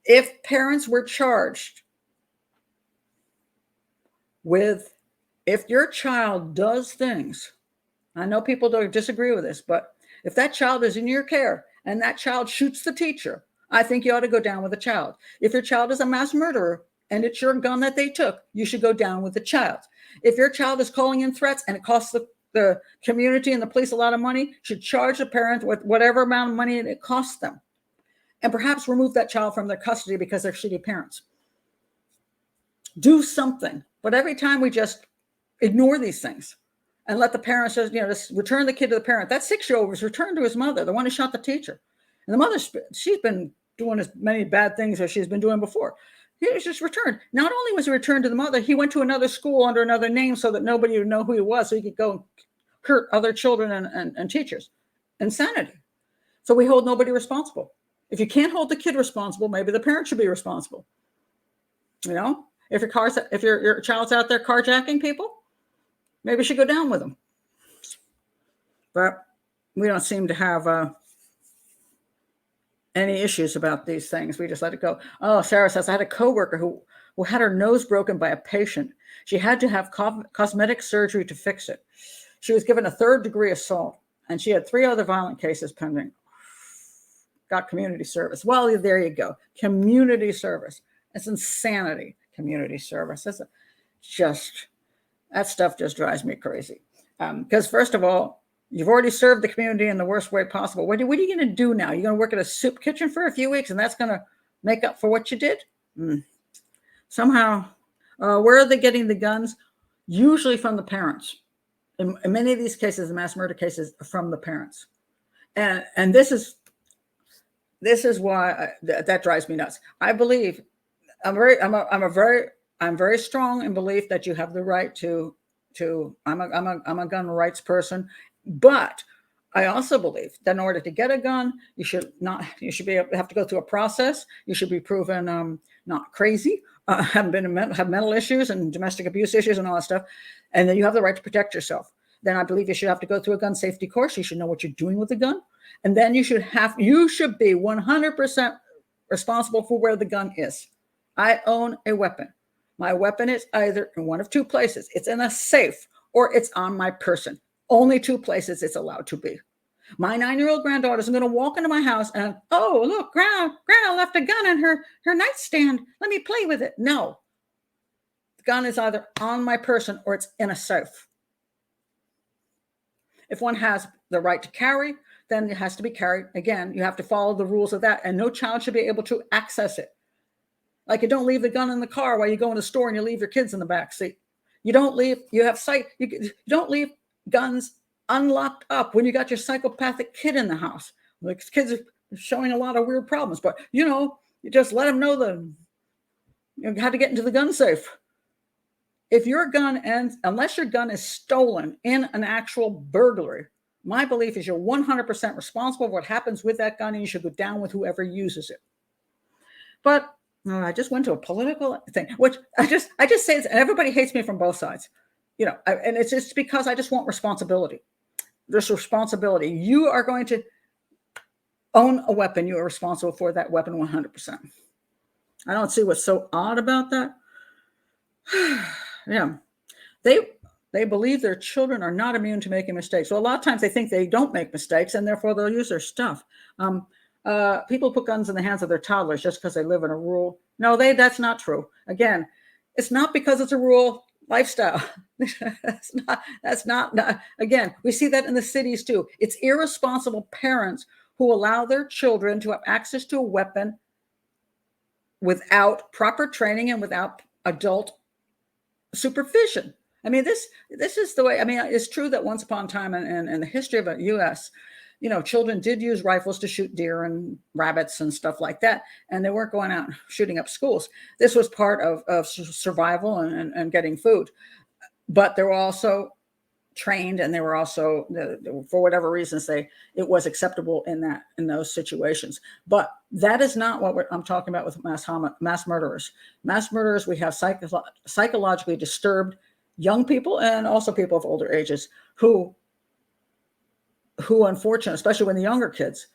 If parents were charged with, if your child does things, I know people don't disagree with this, but if that child is in your care and that child shoots the teacher, I think you ought to go down with the child. If your child is a mass murderer and it's your gun that they took, you should go down with the child. If your child is calling in threats and it costs the the community and the police a lot of money, should charge the parent with whatever amount of money it costs them, and perhaps remove that child from their custody because they're shitty parents. Do something. But every time we just ignore these things and let the parents just return the kid to the parent, that 6-year-old was returned to his mother, the one who shot the teacher. And the mother, she's been doing as many bad things as she's been doing before. He was just returned. Not only was he returned to the mother, he went to another school under another name so that nobody would know who he was, so he could go and hurt other children and teachers. Insanity. So we hold nobody responsible. If you can't hold the kid responsible, maybe the parent should be responsible. If your child's out there carjacking people, maybe you should go down with them. But we don't seem to have any issues about these things. We just let it go. Oh, Sarah says, I had a coworker who had her nose broken by a patient. She had to have cosmetic surgery to fix it. She was given a 3rd-degree assault, and she had 3 other violent cases pending. Got community service. Well, there you go. Community service. It's insanity. Community service. That stuff just drives me crazy. Because first of all, you've already served the community in the worst way possible. What are you going to do now? You're going to work at a soup kitchen for a few weeks, and that's going to make up for what you did? Somehow, where are they getting the guns? Usually from the parents. In many of these cases, the mass murder cases, from the parents. And this is why that drives me nuts. I believe I'm very strong in belief that you have the right to I'm a gun rights person. But I also believe that in order to get a gun, you should have to go through a process. You should be proven not crazy, have mental issues and domestic abuse issues and all that stuff, and then you have the right to protect yourself. Then I believe you should have to go through a gun safety course. You should know what you're doing with the gun, and then you should be 100% responsible for where the gun is. I own a weapon. My weapon is either in one of 2 places. It's in a safe or it's on my person. Only 2 places it's allowed to be. My 9-year-old granddaughter isn't going to walk into my house and, oh, look, Grandma left a gun in her nightstand. Let me play with it. No. The gun is either on my person or it's in a safe. If one has the right to carry, then it has to be carried. Again, you have to follow the rules of that, and no child should be able to access it. Like, you don't leave the gun in the car while you go in the store and you leave your kids in the back seat. You don't leave guns unlocked up when you got your psychopathic kid in the house. Like, kids are showing a lot of weird problems, but you just let them know how to get into the gun safe. If your gun unless your gun is stolen in an actual burglary, my belief is you're 100% responsible for what happens with that gun, and you should go down with whoever uses it. But I just went to a political thing, which I just say this, and everybody hates me from both sides. And it's just because I just want responsibility. There's responsibility. You are going to own a weapon. You are responsible for that weapon 100%. I don't see what's so odd about that. Yeah. They believe their children are not immune to making mistakes. So a lot of times they think they don't make mistakes, and therefore they'll use their stuff. People put guns in the hands of their toddlers just because they live in a rural. No, that's not true. Again, it's not because it's a rural lifestyle. That's not. Again, we see that in the cities too. It's irresponsible parents who allow their children to have access to a weapon without proper training and without adult supervision. I mean, this is the way. I mean, it's true that once upon a time in the history of the U.S., children did use rifles to shoot deer and rabbits and stuff like that, and they weren't going out shooting up schools. This was part of survival and getting food. But they were also trained, and they were also, for whatever reasons, it was acceptable in those situations. But that is not what I'm talking about with mass murderers. Mass murderers, we have psychologically disturbed young people and also people of older ages who unfortunately, especially when the younger kids,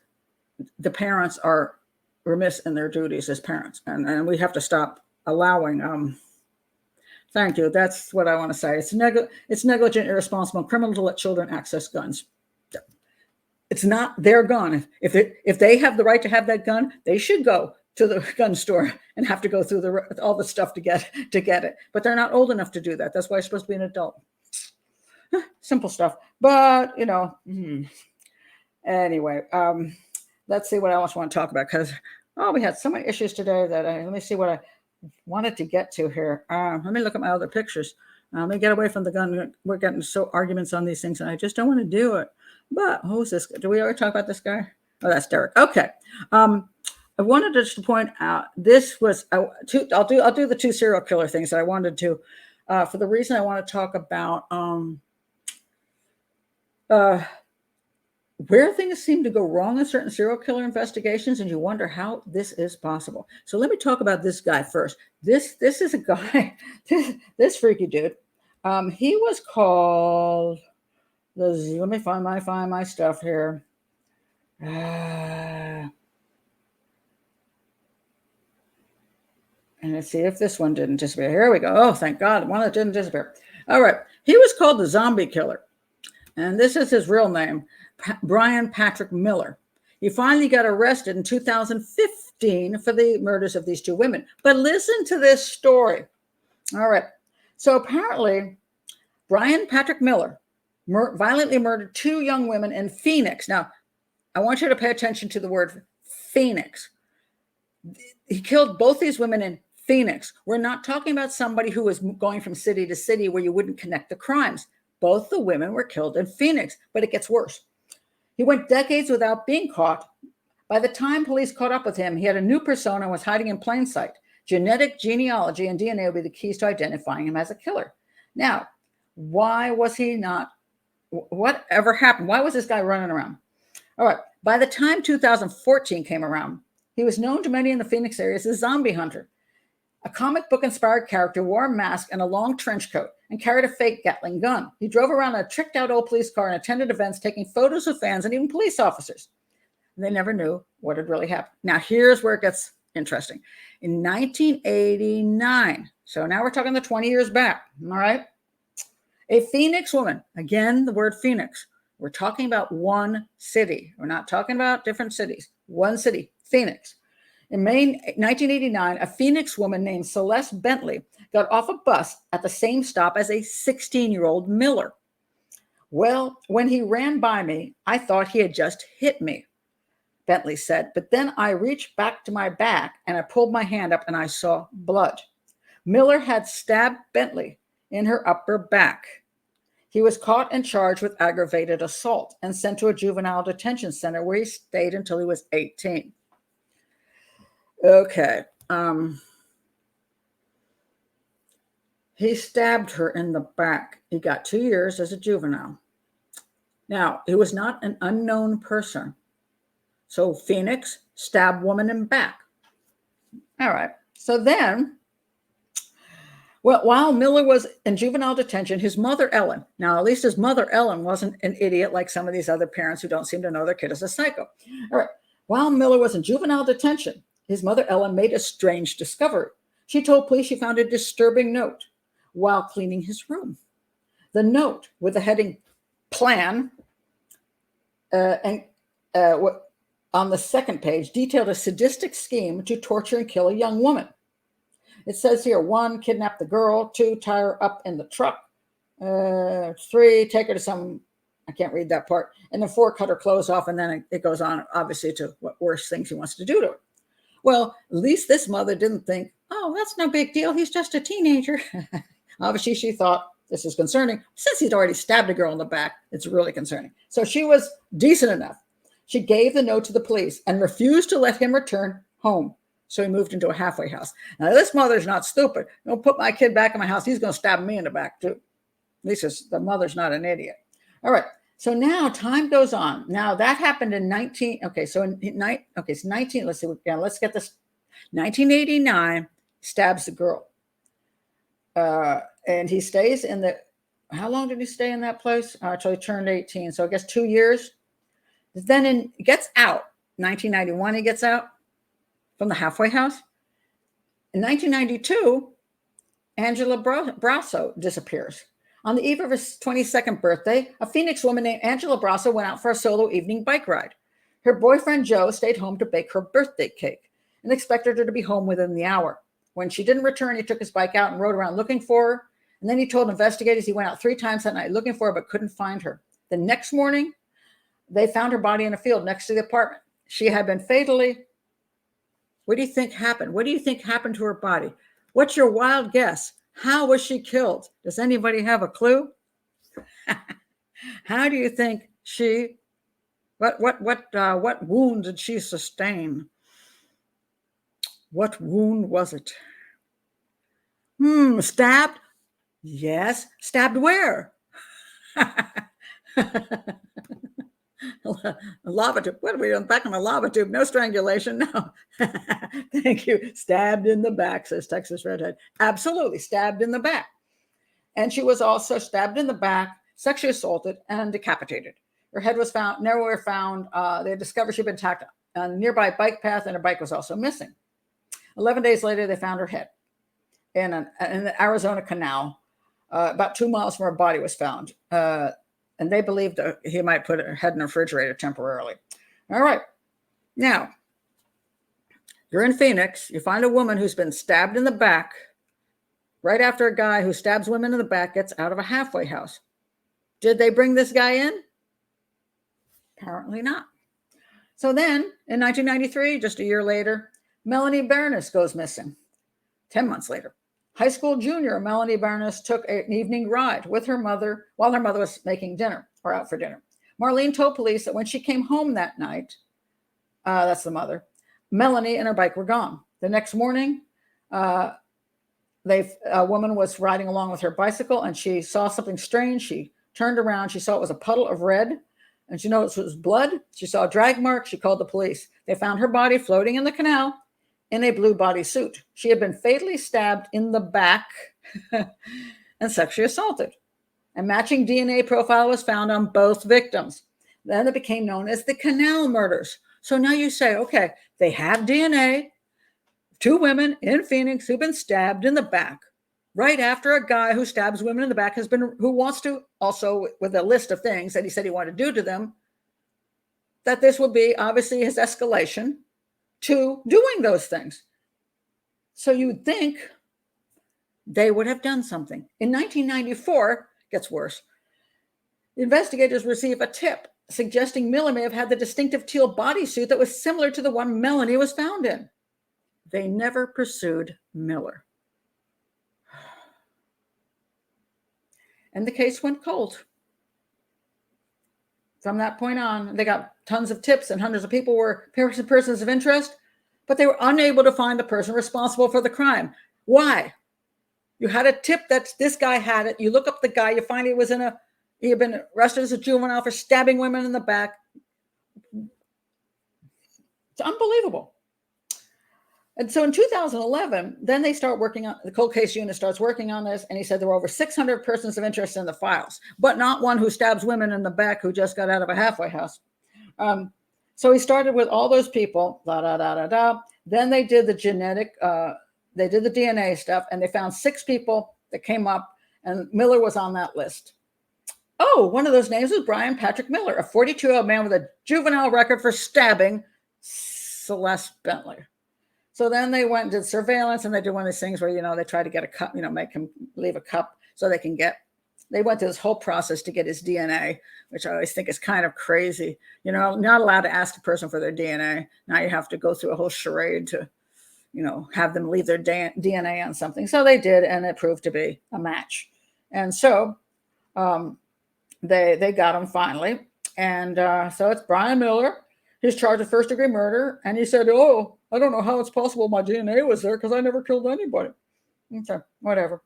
the parents are remiss in their duties as parents. And we have to stop allowing, thank you. That's what I want to say. It's negligent, irresponsible, and criminal to let children access guns. It's not their gun. If they have the right to have that gun, they should go to the gun store and have to go through all the stuff to get it. But they're not old enough to do that. That's why you're supposed to be an adult. Simple stuff. But, anyway, let's see what else I want to talk about, because, we had so many issues today that let me see what I wanted to get to here. Let me look at my other pictures. Let me get away from the gun. We're getting so arguments on these things, and I just don't want to do it. But who's this? Do we already talk about this guy? Oh, that's Derek. Okay. I wanted just to point out this was I'll do the two serial killer things that I wanted to, for the reason I want to talk about where things seem to go wrong in certain serial killer investigations, and you wonder how this is possible. So let me talk about this guy first. This is a guy, this freaky dude. He was called let me find my stuff here. And let's see if this one didn't disappear. Here we go. Oh, thank God. One that didn't disappear. All right. He was called the Zombie Killer. And this is his real name, Brian Patrick Miller. He finally got arrested in 2015 for the murders of these two women. But listen to this story. All right. So apparently, Brian Patrick Miller violently murdered two young women in Phoenix. Now, I want you to pay attention to the word Phoenix. He killed both these women in Phoenix. We're not talking about somebody who was going from city to city where you wouldn't connect the crimes. Both the women were killed in Phoenix, but it gets worse. He went decades without being caught. By the time police caught up with him, he had a new persona and was hiding in plain sight. Genetic genealogy and DNA would be the keys to identifying him as a killer. Now, why was he not? Whatever happened? Why was this guy running around? All right. By the time 2014 came around, he was known to many in the Phoenix area as a zombie hunter. A comic book-inspired character wore a mask and a long trench coat and carried a fake Gatling gun. He drove around in a tricked-out old police car and attended events, taking photos of fans and even police officers. They never knew what had really happened. Now, here's where it gets interesting. In 1989, so now we're talking the 20 years back, all right? A Phoenix woman, again, the word Phoenix. We're talking about one city. We're not talking about different cities. One city, Phoenix. In May 1989, a Phoenix woman named Celeste Bentley got off a bus at the same stop as a 16-year-old Miller. Well, when he ran by me, I thought he had just hit me, Bentley said. But then I reached back to my back and I pulled my hand up and I saw blood. Miller had stabbed Bentley in her upper back. He was caught and charged with aggravated assault and sent to a juvenile detention center where he stayed until he was 18. Okay. He stabbed her in the back. He got 2 years as a juvenile. Now, he was not an unknown person. So Phoenix, stabbed woman in back. All right. So then, well, while Miller was in juvenile detention, his mother, Ellen, now at least his mother, Ellen, wasn't an idiot like some of these other parents who don't seem to know their kid is a psycho. All right. While Miller was in juvenile detention, his mother, Ellen, made a strange discovery. She told police she found a disturbing note while cleaning his room. The note, with the heading Plan, on the second page, detailed a sadistic scheme to torture and kill a young woman. It says here, 1, kidnap the girl, 2, tie her up in the truck, 3, take her to some, I can't read that part, and then 4, cut her clothes off, and then it goes on, obviously, to what worse things he wants to do to her. Well, at least this mother didn't think, oh, that's no big deal, he's just a teenager. Obviously, she thought this is concerning. Since he'd already stabbed a girl in the back, it's really concerning. So she was decent enough. She gave the note to the police and refused to let him return home. So he moved into a halfway house. Now, this mother's not stupid. Don't put my kid back in my house. He's going to stab me in the back, too. At least the mother's not an idiot. All right. So now time goes on. Now, that happened in 19. Okay, so in 19. Let's see. Yeah, let's get this. 1989, stabs the girl. And he stays in the. How long did he stay in that place? Until he turned 18. So I guess 2 years. Then gets out. 1991, he gets out from the halfway house. In 1992, Angela Brasso disappears. On the eve of his 22nd birthday, a Phoenix woman named Angela Brasso went out for a solo evening bike ride. Her boyfriend, Joe, stayed home to bake her birthday cake and expected her to be home within the hour. When she didn't return, he took his bike out and rode around looking for her. And then he told investigators he went out 3 times that night looking for her, but couldn't find her. The next morning, they found her body in a field next to the apartment. She had been fatally. What do you think happened? What do you think happened to her body? What's your wild guess? How was she killed? Does anybody have a clue? How do you think she, what wound did she sustain? What wound was it? Stabbed? Yes. Stabbed where? Lava tube. What are we doing? Back on the lava tube? No strangulation. No. Thank you. Stabbed in the back, says Texas Redhead. Absolutely. Stabbed in the back. And she was also stabbed in the back, sexually assaulted, and decapitated. Her head was found, nowhere found. They discovered she'd been attacked on a nearby bike path, and her bike was also missing. 11 days later, they found her head in the Arizona canal. About 2 miles from her body was found. And they believed that he might put her head in a refrigerator temporarily. All right. Now, you're in Phoenix. You find a woman who's been stabbed in the back right after a guy who stabs women in the back gets out of a halfway house. Did they bring this guy in? Apparently not. So then, in 1993, just a year later, Melanie Bernis goes missing. 10 months later. High school junior Melanie Bernis took an evening ride with her mother while her mother was making dinner or out for dinner. Marlene told police that when she came home that night, that's the mother, Melanie and her bike were gone. The next morning, a woman was riding along with her bicycle and she saw something strange. She turned around. She saw it was a puddle of red and she noticed it was blood. She saw a drag mark. She called the police. They found her body floating in the canal in a blue bodysuit. She had been fatally stabbed in the back and sexually assaulted. A matching DNA profile was found on both victims. Then it became known as the canal murders. So now you say, okay, they have DNA, 2 women in Phoenix who've been stabbed in the back right after a guy who stabs women in the back who wants to also, with a list of things that he said he wanted to do to them, that this would be obviously his escalation to doing those things. So you would think they would have done something. In 1994, gets worse, investigators received a tip suggesting Miller may have had the distinctive teal bodysuit that was similar to the one Melanie was found in. They never pursued Miller. And the case went cold. From that point on, they got tons of tips and hundreds of people were persons of interest, but they were unable to find the person responsible for the crime. Why? You had a tip that this guy had it. You look up the guy, you find he had been arrested as a juvenile for stabbing women in the back. It's unbelievable. And so in 2011, then they start working on, the cold case unit starts working on this, and he said there were over 600 persons of interest in the files, but not one who stabs women in the back who just got out of a halfway house. So he started with all those people, Then they did the they did the DNA stuff, and they found 6 people that came up, and Miller was on that list. Oh, one of those names was Brian Patrick Miller, a 42-year-old man with a juvenile record for stabbing Celeste Bentley. So then they went and did surveillance, and they did one of these things where, they try to get a cup, make him leave a cup so they went through this whole process to get his DNA, which I always think is kind of crazy. Not allowed to ask a person for their DNA. Now you have to go through a whole charade to, have them leave their DNA on something. So they did, and it proved to be a match. And so they got him finally. And so it's Brian Miller. He's charged with first-degree murder. And he said, oh, I don't know how it's possible my DNA was there because I never killed anybody. Okay, whatever.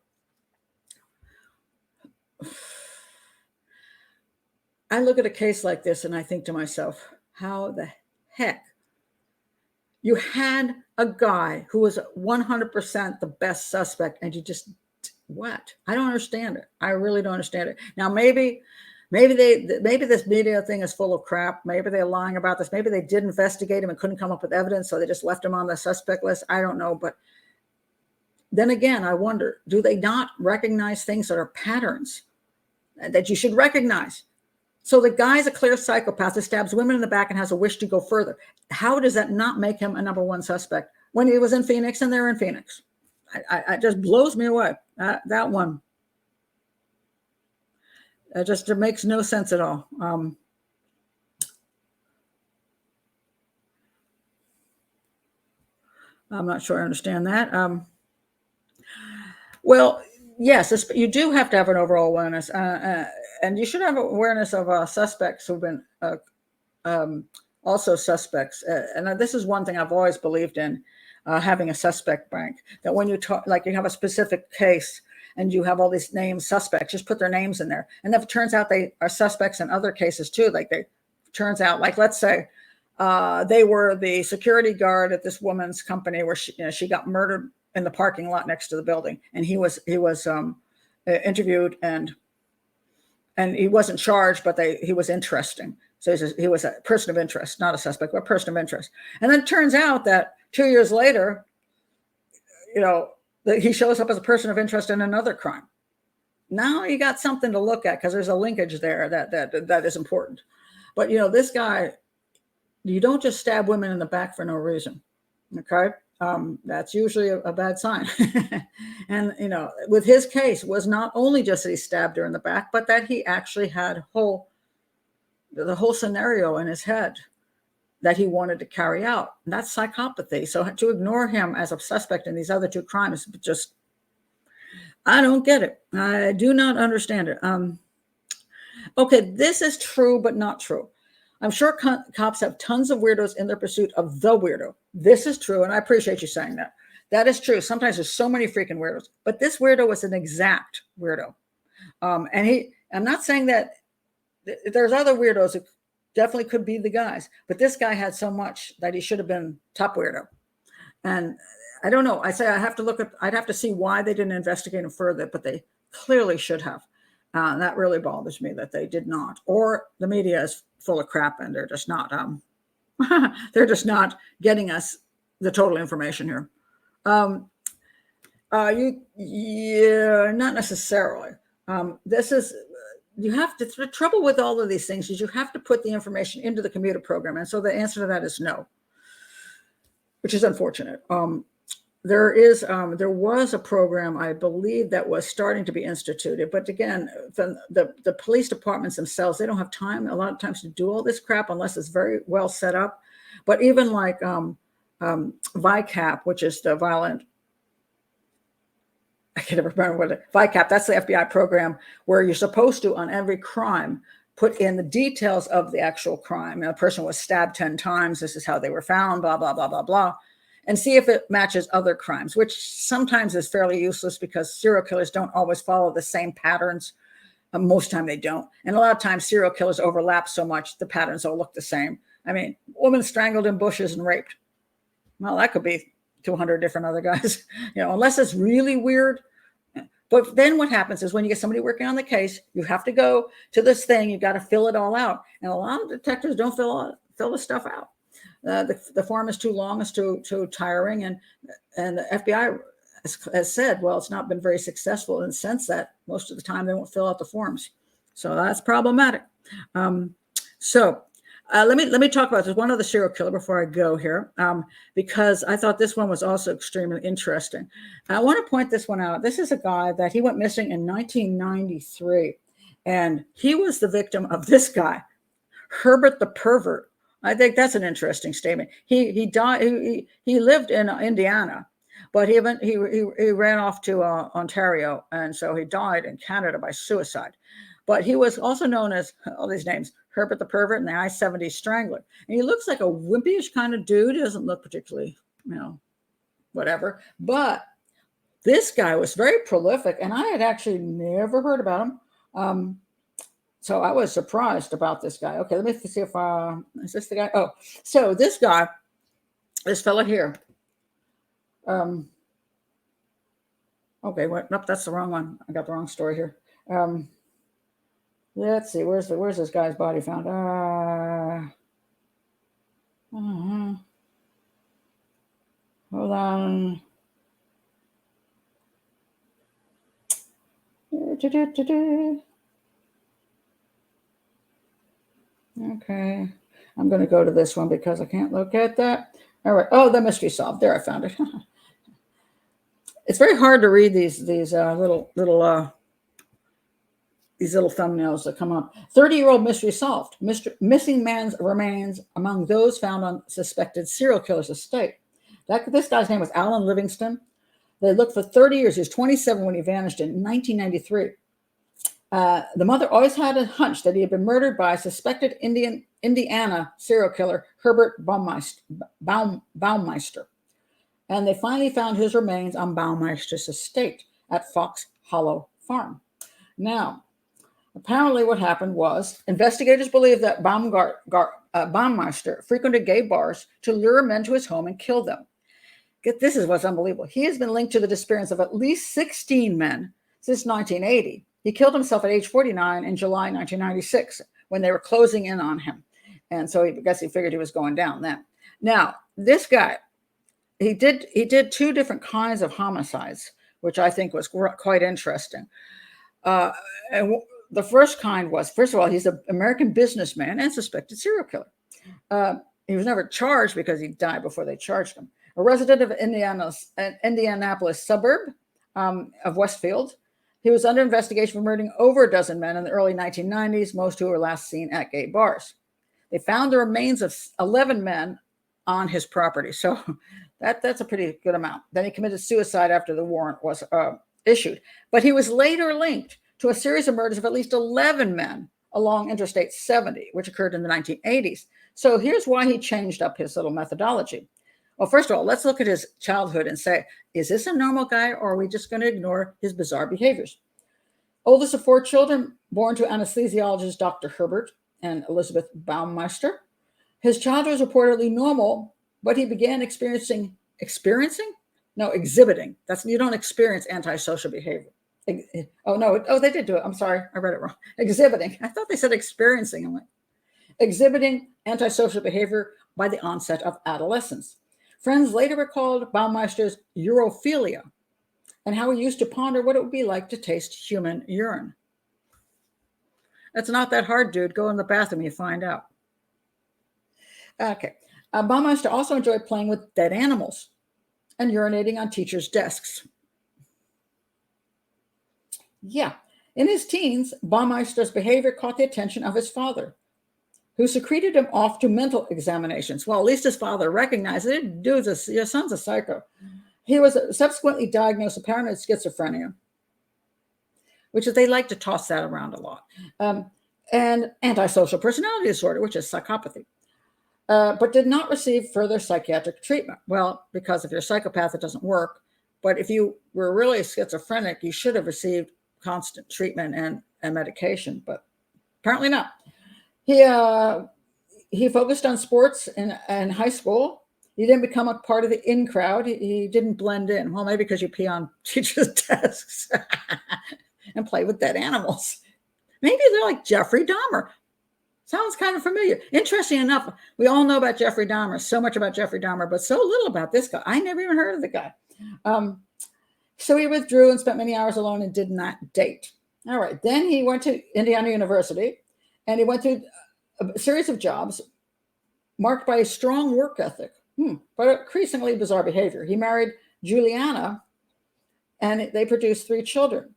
I look at a case like this and I think to myself, how the heck? You had a guy who was 100% the best suspect and you just, what? I don't understand it. I really don't understand it. Now, maybe this media thing is full of crap. Maybe they're lying about this. Maybe they did investigate him and couldn't come up with evidence, so they just left him on the suspect list. I don't know. But then again, I wonder, do they not recognize things that are patterns that you should recognize? So the guy's a clear psychopath that stabs women in the back and has a wish to go further. How does that not make him a number 1 suspect when he was in Phoenix and they're in Phoenix? It just blows me away. That one. It makes no sense at all. I'm not sure I understand that. Well, yes, you do have to have an overall awareness, and you should have awareness of suspects who've been also suspects. And this is one thing I've always believed in, having a suspect bank. That when you talk, like you have a specific case and you have all these named suspects, just put their names in there. And if it turns out they are suspects in other cases too, turns out, like let's say they were the security guard at this woman's company where she got murdered in the parking lot next to the building, and he was interviewed and he wasn't charged, but he was interesting. So he was a person of interest, not a suspect, but a person of interest. And then it turns out that 2 years later, that he shows up as a person of interest in another crime. Now you got something to look at because there's a linkage there that is important. But this guy, you don't just stab women in the back for no reason. Okay. That's usually a bad sign. And, with his case, was not only just that he stabbed her in the back, but that he actually had the whole scenario in his head that he wanted to carry out. And that's psychopathy. So to ignore him as a suspect in these other two crimes, just, I don't get it. I do not understand it. Okay, this is true, but not true. I'm sure cops have tons of weirdos in their pursuit of the weirdo. This is true, and I appreciate you saying that. That is true. Sometimes there's so many freaking weirdos, but this weirdo was an exact weirdo. And I'm not saying that there's other weirdos that definitely could be the guys, but this guy had so much that he should have been top weirdo. And I don't know. I'd have to see why they didn't investigate him further, but they clearly should have. That really bothers me that they did not, or the media is full of crap and they're just not, they're just not getting us the total information here. Not necessarily. The trouble with all of these things is you have to put the information into the commuter program. And so the answer to that is no, which is unfortunate. There was a program, I believe, that was starting to be instituted. But again, the police departments themselves, they don't have time a lot of times to do all this crap unless it's very well set up. But even like VICAP, which is the violent, I can't remember VICAP, that's the FBI program where you're supposed to, on every crime, put in the details of the actual crime. A person was stabbed 10 times. This is how they were found, blah, blah, blah, blah, blah. And see if it matches other crimes, which sometimes is fairly useless because serial killers don't always follow the same patterns. Most time they don't. And a lot of times serial killers overlap so much, the patterns all look the same. I mean, woman strangled in bushes and raped. Well, that could be 200 different other guys, unless it's really weird. But then what happens is when you get somebody working on the case, you have to go to this thing. You got to fill it all out. And a lot of detectives don't fill the stuff out. The form is too long, it's too tiring, and the FBI has said, well, it's not been very successful in the sense that most of the time they won't fill out the forms, so that's problematic. Let me talk about this one other serial killer before I go here, because I thought this one was also extremely interesting. I want to point this one out. This is a guy that he went missing in 1993, and he was the victim of this guy, Herbert the Pervert. I think that's an interesting statement. He died. He lived in Indiana, but he ran off to Ontario, and so he died in Canada by suicide. But he was also known as all these names: Herbert the Pervert and the I-70 Strangler. And he looks like a wimpyish kind of dude. He doesn't look particularly, whatever. But this guy was very prolific, and I had actually never heard about him. So I was surprised about this guy. Okay, let me see if is this the guy? Oh, so this fella here. Okay, what? Nope, that's the wrong one. I got the wrong story here. Let's see. Where's this guy's body found? Hold on. Okay, I'm going to go to this one because I can't look at that. All right. Oh, the mystery solved. There, I found it. It's very hard to read these little these little thumbnails that come up. 30-year-old mystery solved. Missing man's remains among those found on suspected serial killer's estate. This guy's name was Alan Livingston. They looked for 30 years. He was 27 when he vanished in 1993. The mother always had a hunch that he had been murdered by a suspected Indiana serial killer, Herbert Baumeister. And they finally found his remains on Baumeister's estate at Fox Hollow Farm. Now, apparently what happened was investigators believe that Baumeister frequented gay bars to lure men to his home and kill them. This is what's unbelievable. He has been linked to the disappearance of at least 16 men since 1980. He killed himself at age 49 in July 1996 when they were closing in on him. And so I guess he figured he was going down then. Now, this guy, he did two different kinds of homicides, which I think was quite interesting. And the first kind was, first of all, he's an American businessman and suspected serial killer. He was never charged because he died before they charged him. A resident of Indianapolis suburb of Westfield. He was under investigation for murdering over a dozen men in the early 1990s, most who were last seen at gay bars. They found the remains of 11 men on his property. So that's a pretty good amount. Then he committed suicide after the warrant was issued. But he was later linked to a series of murders of at least 11 men along Interstate 70, which occurred in the 1980s. So here's why he changed up his little methodology. Well, first of all, let's look at his childhood and say, is this a normal guy, or are we just going to ignore his bizarre behaviors? Oldest of 4 children, born to anesthesiologist Dr. Herbert and Elizabeth Baumeister. His childhood was reportedly normal, but he began exhibiting. You don't experience antisocial behavior. Oh, no. Oh, they did do it. I'm sorry. I read it wrong. Exhibiting. I thought they said experiencing. I'm like, exhibiting antisocial behavior by the onset of adolescence. Friends later recalled Baumeister's urophilia and how he used to ponder what it would be like to taste human urine. It's not that hard, dude. Go in the bathroom, you find out. Okay. Baumeister also enjoyed playing with dead animals and urinating on teachers' desks. Yeah. In his teens, Baumeister's behavior caught the attention of his father, who secreted him off to mental examinations. Well, at least his father recognized it. Dude, your son's a psycho. He was subsequently diagnosed with paranoid schizophrenia, which is, they like to toss that around a lot, and antisocial personality disorder, which is psychopathy, but did not receive further psychiatric treatment. Well, because if you're a psychopath, it doesn't work. But if you were really schizophrenic, you should have received constant treatment and medication, but apparently not. He focused on sports in high school. He didn't become a part of the in crowd. He didn't blend in. Well, maybe because you pee on teachers' desks and play with dead animals. Maybe they're like Jeffrey Dahmer. Sounds kind of familiar. Interesting enough, we all know about Jeffrey Dahmer, so much about Jeffrey Dahmer, but so little about this guy. I never even heard of the guy. So he withdrew and spent many hours alone and did not date. All right. Then he went to Indiana University, and he went through a series of jobs marked by a strong work ethic, but increasingly bizarre behavior. He married Juliana, and they produced 3 children.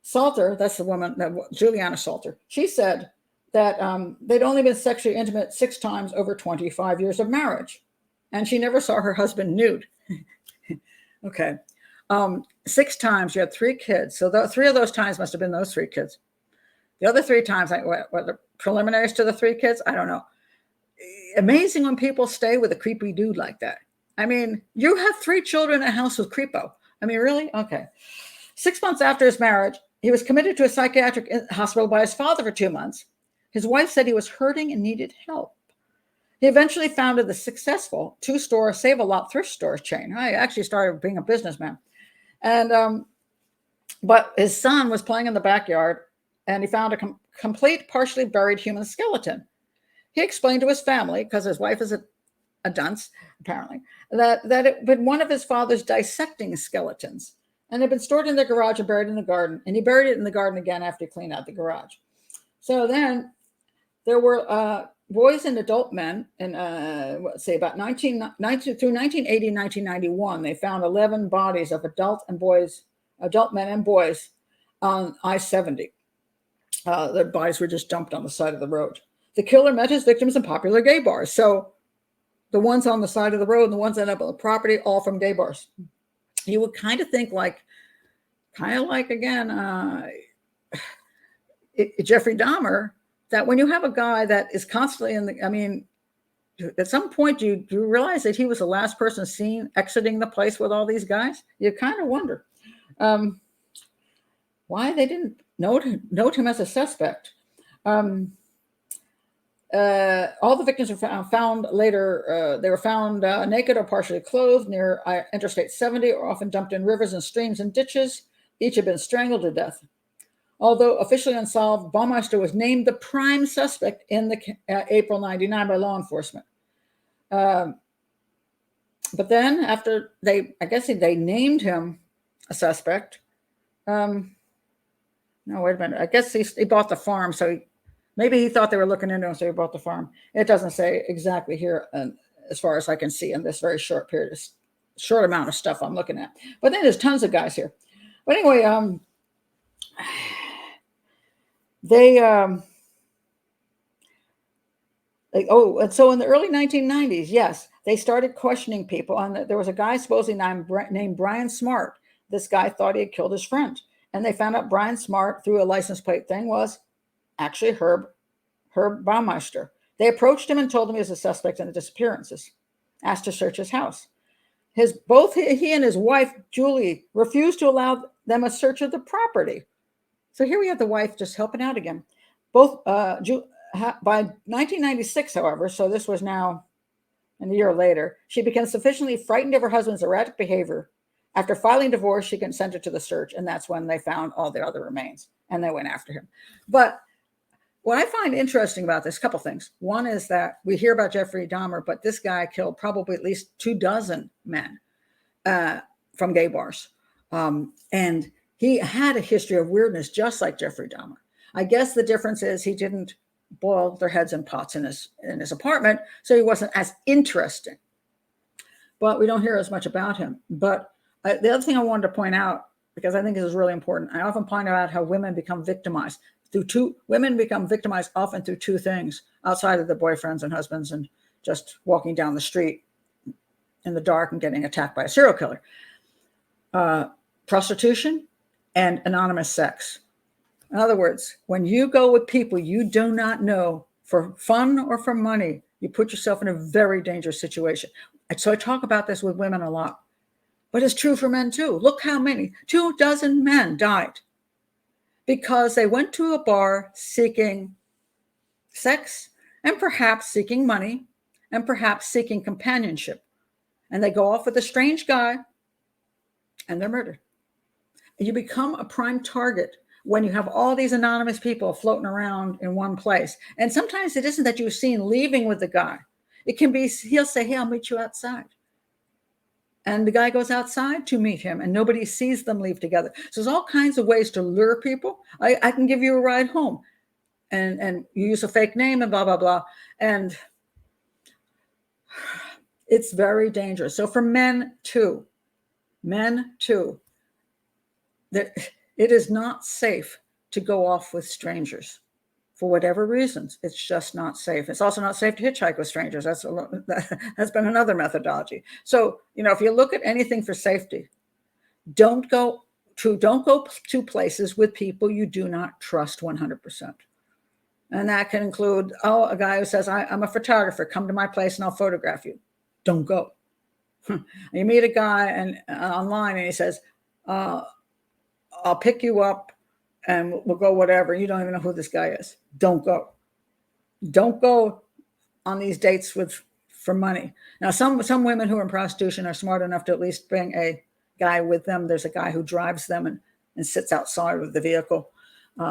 Salter, that's the woman, Juliana Salter, she said that they'd only been sexually intimate 6 times over 25 years of marriage, and she never saw her husband nude. Okay. 6 times, you had 3 kids. So 3 of those times must have been those 3 kids. The other 3 times, what the preliminaries to the 3 kids? I don't know. Amazing when people stay with a creepy dude like that. I mean, you have 3 children in a house with creepo. I mean, really? Okay. 6 months after his marriage, he was committed to a psychiatric hospital by his father for 2 months. His wife said he was hurting and needed help. He eventually founded the successful 2-store Save-A-Lot thrift store chain. I actually started being a businessman. And but his son was playing in the backyard, and he found a complete, partially buried human skeleton. He explained to his family, because his wife is a dunce, apparently, that it had been one of his father's dissecting skeletons, and had been stored in the garage and buried in the garden. And he buried it in the garden again after he cleaned out the garage. So then there were boys and adult men, and let's say about 1980, through 1980, 1991, they found 11 bodies of adult men and boys on I-70. Their bodies were just dumped on the side of the road. The killer met his victims in popular gay bars. So the ones on the side of the road and the ones that end up on the property, all from gay bars. You would kind of think again, Jeffrey Dahmer, that when you have a guy that is constantly at some point you realize that he was the last person seen exiting the place with all these guys. You kind of wonder why they didn't note him as a suspect. All the victims were found later. They were found naked or partially clothed near Interstate 70, or often dumped in rivers and streams and ditches. Each had been strangled to death. Although officially unsolved, Baumeister was named the prime suspect in the April 99 by law enforcement. But then after they named him a suspect. No, wait a minute. I guess he bought the farm, so maybe he thought they were looking into him, so he bought the farm. It doesn't say exactly here, as far as I can see in this very short amount of stuff I'm looking at. But then there's tons of guys here. But anyway, and so in the early 1990s, yes, they started questioning people. And there was a guy supposedly named Brian Smart. This guy thought he had killed his friend. And they found out Brian Smart, through a license plate thing, was actually Herb Baumeister. They approached him and told him he was a suspect in the disappearances, asked to search his house. Both he and his wife, Julie, refused to allow them a search of the property. So here we have the wife just helping out again. Both by 1996, however, so this was now a year later, she became sufficiently frightened of her husband's erratic behavior. After filing divorce, she consented to the search, and that's when they found all the other remains, and they went after him. But what I find interesting about this, a couple things. One is that we hear about Jeffrey Dahmer, but this guy killed probably at least 24 men from gay bars. And he had a history of weirdness, just like Jeffrey Dahmer. I guess the difference is he didn't boil their heads in pots in his apartment, so he wasn't as interesting. But we don't hear as much about him. But the other thing I wanted to point out, because I think this is really important, I often point out how women become victimized often through two things outside of their boyfriends and husbands and just walking down the street in the dark and getting attacked by a serial killer. Prostitution and anonymous sex. In other words, when you go with people you do not know for fun or for money, you put yourself in a very dangerous situation. And so I talk about this with women a lot. But it's true for men too. Look how many, 24 men died because they went to a bar seeking sex and perhaps seeking money and perhaps seeking companionship. And they go off with a strange guy and they're murdered. You become a prime target when you have all these anonymous people floating around in one place. And sometimes it isn't that you're seen leaving with the guy. It can be, he'll say, hey, I'll meet you outside. And the guy goes outside to meet him and nobody sees them leave together. So there's all kinds of ways to lure people. I can give you a ride home and you use a fake name and blah, blah, blah. And it's very dangerous. So for men too, it is not safe to go off with strangers for whatever reasons. It's just not safe. It's also not safe to hitchhike with strangers. That's been another methodology. So, if you look at anything for safety, don't go to places with people you do not trust 100%. And that can include, a guy who says, I'm a photographer, come to my place and I'll photograph you. Don't go. You meet a guy online and he says, I'll pick you up and we'll go whatever. You don't even know who this guy is. Don't go. Don't go on these dates for money. Now, some women who are in prostitution are smart enough to at least bring a guy with them. There's a guy who drives them and sits outside of the vehicle.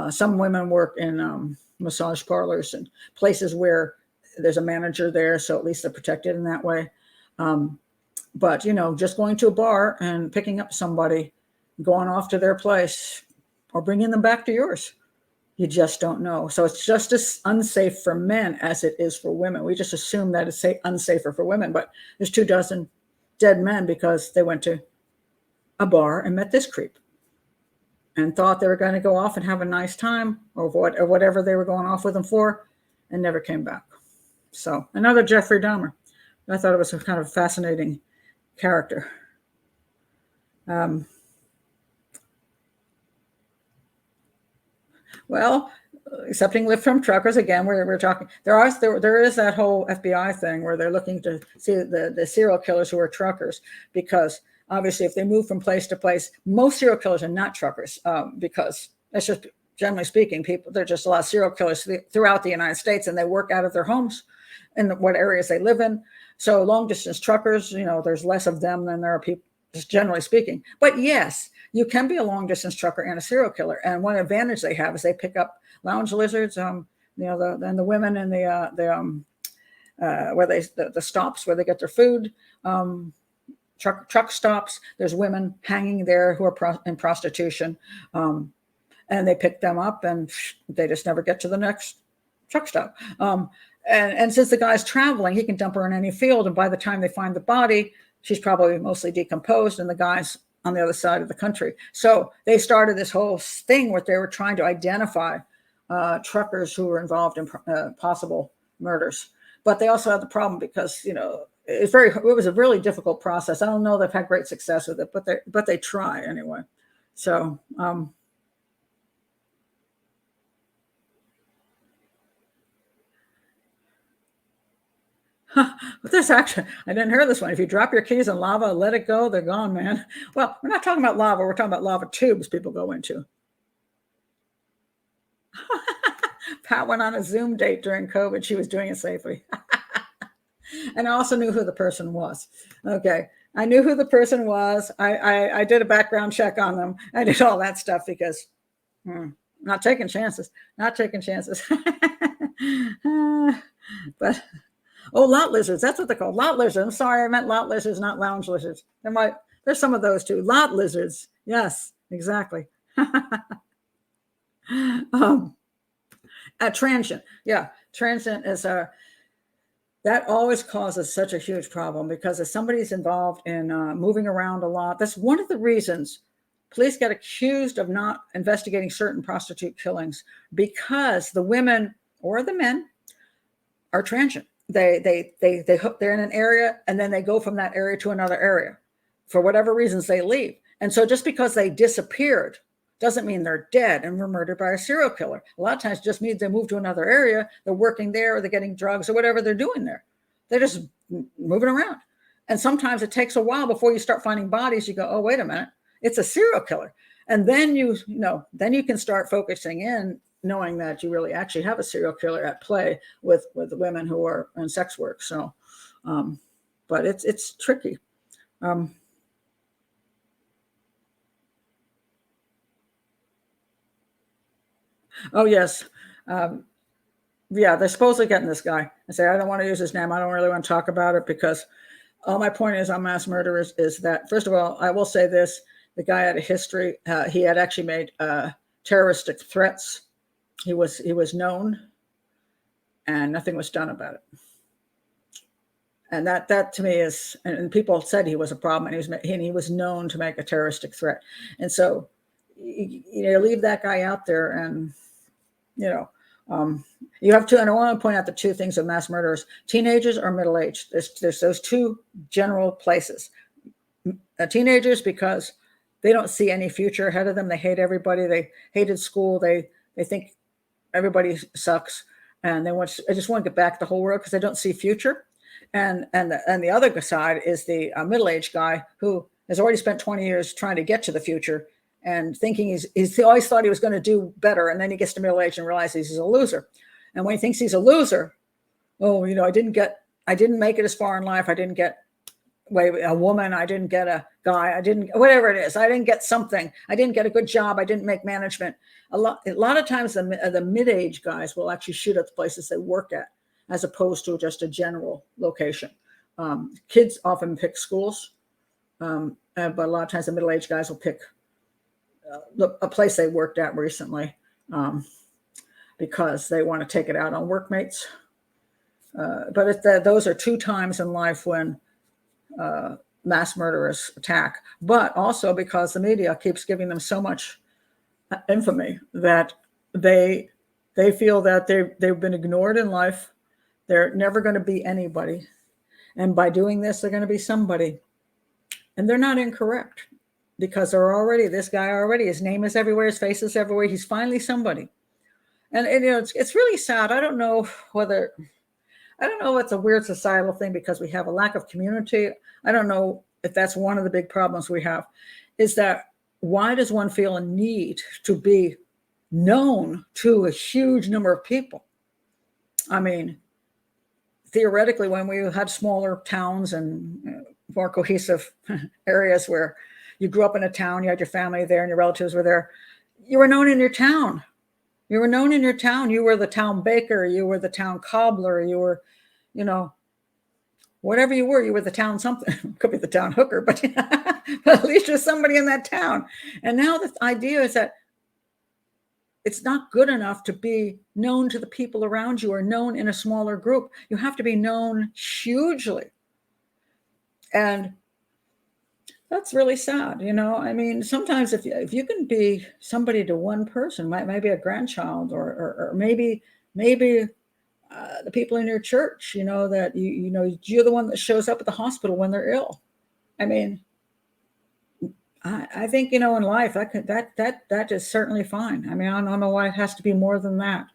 Some women work in massage parlors and places where there's a manager there, so at least they're protected in that way. But, just going to a bar and picking up somebody, going off to their place, or bringing them back to yours. You just don't know. So it's just as unsafe for men as it is for women. We just assume that it's unsafer for women, but there's 24 dead men because they went to a bar and met this creep. and thought they were going to go off and have a nice time or whatever they were going off with them for, and never came back. So another Jeffrey Dahmer. I thought it was a kind of fascinating character. Well, accepting lift from truckers again, where we're talking, there is that whole FBI thing where they're looking to see the serial killers who are truckers, because obviously if they move from place to place, most serial killers are not truckers, because that's just generally speaking, there are just a lot of serial killers throughout the United States, and they work out of their homes in what areas they live in. So long distance truckers, there's less of them than there are people, just generally speaking. But yes, you can be a long distance trucker and a serial killer. And one advantage they have is they pick up lounge lizards, and the women in the stops where they get their food, truck stops. There's women hanging there who are in prostitution, and they pick them up, and they just never get to the next truck stop. And since the guy's traveling, he can dump her in any field, and by the time they find the body, she's probably mostly decomposed, and the guy's on the other side of the country. So they started this whole thing where they were trying to identify truckers who were involved in possible murders. But they also had the problem because, it was a really difficult process. I don't know they've had great success with it, but they try anyway. So, but there's actually, I didn't hear this one. If you drop your keys in lava, let it go, they're gone, man. Well, we're not talking about lava. We're talking about lava tubes people go into. Pat went on a Zoom date during COVID. She was doing it safely. And I also knew who the person was. Okay. I knew who the person was. I did a background check on them. I did all that stuff because not taking chances. But lot lizards. That's what they're called. Lot lizards. I'm sorry, I meant lot lizards, not lounge lizards. There's some of those too. Lot lizards. Yes, exactly. Transient. Yeah, transient is that always causes such a huge problem, because if somebody's involved in moving around a lot, that's one of the reasons police get accused of not investigating certain prostitute killings, because the women or the men are transient. They're in an area, and then they go from that area to another area. For whatever reasons, they leave. And so just because they disappeared doesn't mean they're dead and were murdered by a serial killer. A lot of times it just means they moved to another area, they're working there, or they're getting drugs, or whatever they're doing there. They're just moving around. And sometimes it takes a while before you start finding bodies. You go, oh, wait a minute, it's a serial killer. And then you can start focusing in, knowing that you really actually have a serial killer at play with the women who are in sex work. So, but it's tricky. Oh, yes. Yeah, they're supposedly getting this guy. I say, I don't want to use his name. I don't really want to talk about it, because all my point is on mass murderers is that, first of all, I will say this. The guy had a history. He had actually made terroristic threats. He was known, and nothing was done about it. And that to me is, and people said he was a problem, and he was known to make a terroristic threat. And so, leave that guy out there, and you have to. And I want to point out the two things of mass murderers: teenagers or middle-aged. There's those two general places. Teenagers, because they don't see any future ahead of them. They hate everybody. They hated school. They think everybody sucks, and they just want to get back to the whole world because they don't see future. And the other side is the middle-aged guy who has already spent 20 years trying to get to the future and thinking he always thought he was going to do better, and then he gets to middle age and realizes he's a loser. And when he thinks he's a loser, I didn't make it as far in life. I didn't get a woman. I didn't get a guy. I didn't, whatever it is. I didn't get something. I didn't get a good job. I didn't make management. A lot of times the mid-age guys will actually shoot at the places they work at, as opposed to just a general location. Kids often pick schools, but a lot of times the middle-aged guys will pick a place they worked at recently, because they want to take it out on workmates. But those are two times in life when mass murderers attack, but also because the media keeps giving them so much infamy that they feel that they've been ignored in life. They're never going to be anybody. And by doing this, they're going to be somebody. And they're not incorrect, because they're already, this guy already, his name is everywhere, his face is everywhere. He's finally somebody. And you know, it's really sad. I don't know it's a weird societal thing because we have a lack of community. I don't know if that's one of the big problems we have, is that why does one feel a need to be known to a huge number of people? I mean, theoretically, when we had smaller towns and more cohesive areas where you grew up in a town, you had your family there and your relatives were there, you were known in your town. You were known in your town. You were the town baker. You were the town cobbler. You were, you know, whatever you were the town something. Could be the town hooker, but, but at least you're somebody in that town. And now the idea is that it's not good enough to be known to the people around you or known in a smaller group. You have to be known hugely. And that's really sad. You know, I mean, sometimes if you can be somebody to one person, maybe a grandchild or maybe the people in your church, you know, that you know, you're the one that shows up at the hospital when they're ill. I mean, I think, you know, in life that is certainly fine. I mean, I don't know why it has to be more than that,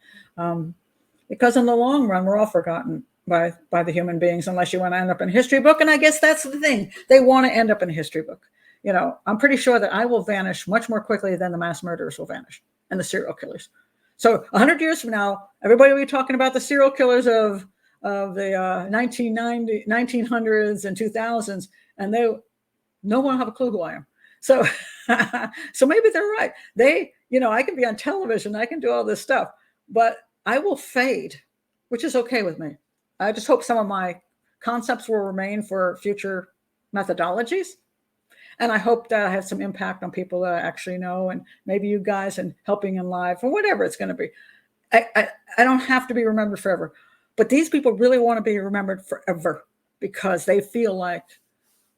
because in the long run, we're all forgotten by the human beings, unless you want to end up in a history book. And I guess that's the thing. They want to end up in a history book. You know, I'm pretty sure that I will vanish much more quickly than the mass murderers will vanish and the serial killers. So 100 years from now, everybody will be talking about the serial killers of the 1900s and 2000s, and no one will have a clue who I am. So, so maybe they're right. You know, I can be on television, I can do all this stuff, but I will fade, which is okay with me. I just hope some of my concepts will remain for future methodologies. And I hope that I have some impact on people that I actually know, and maybe you guys, and helping in life or whatever it's going to be. I don't have to be remembered forever, but these people really want to be remembered forever because they feel like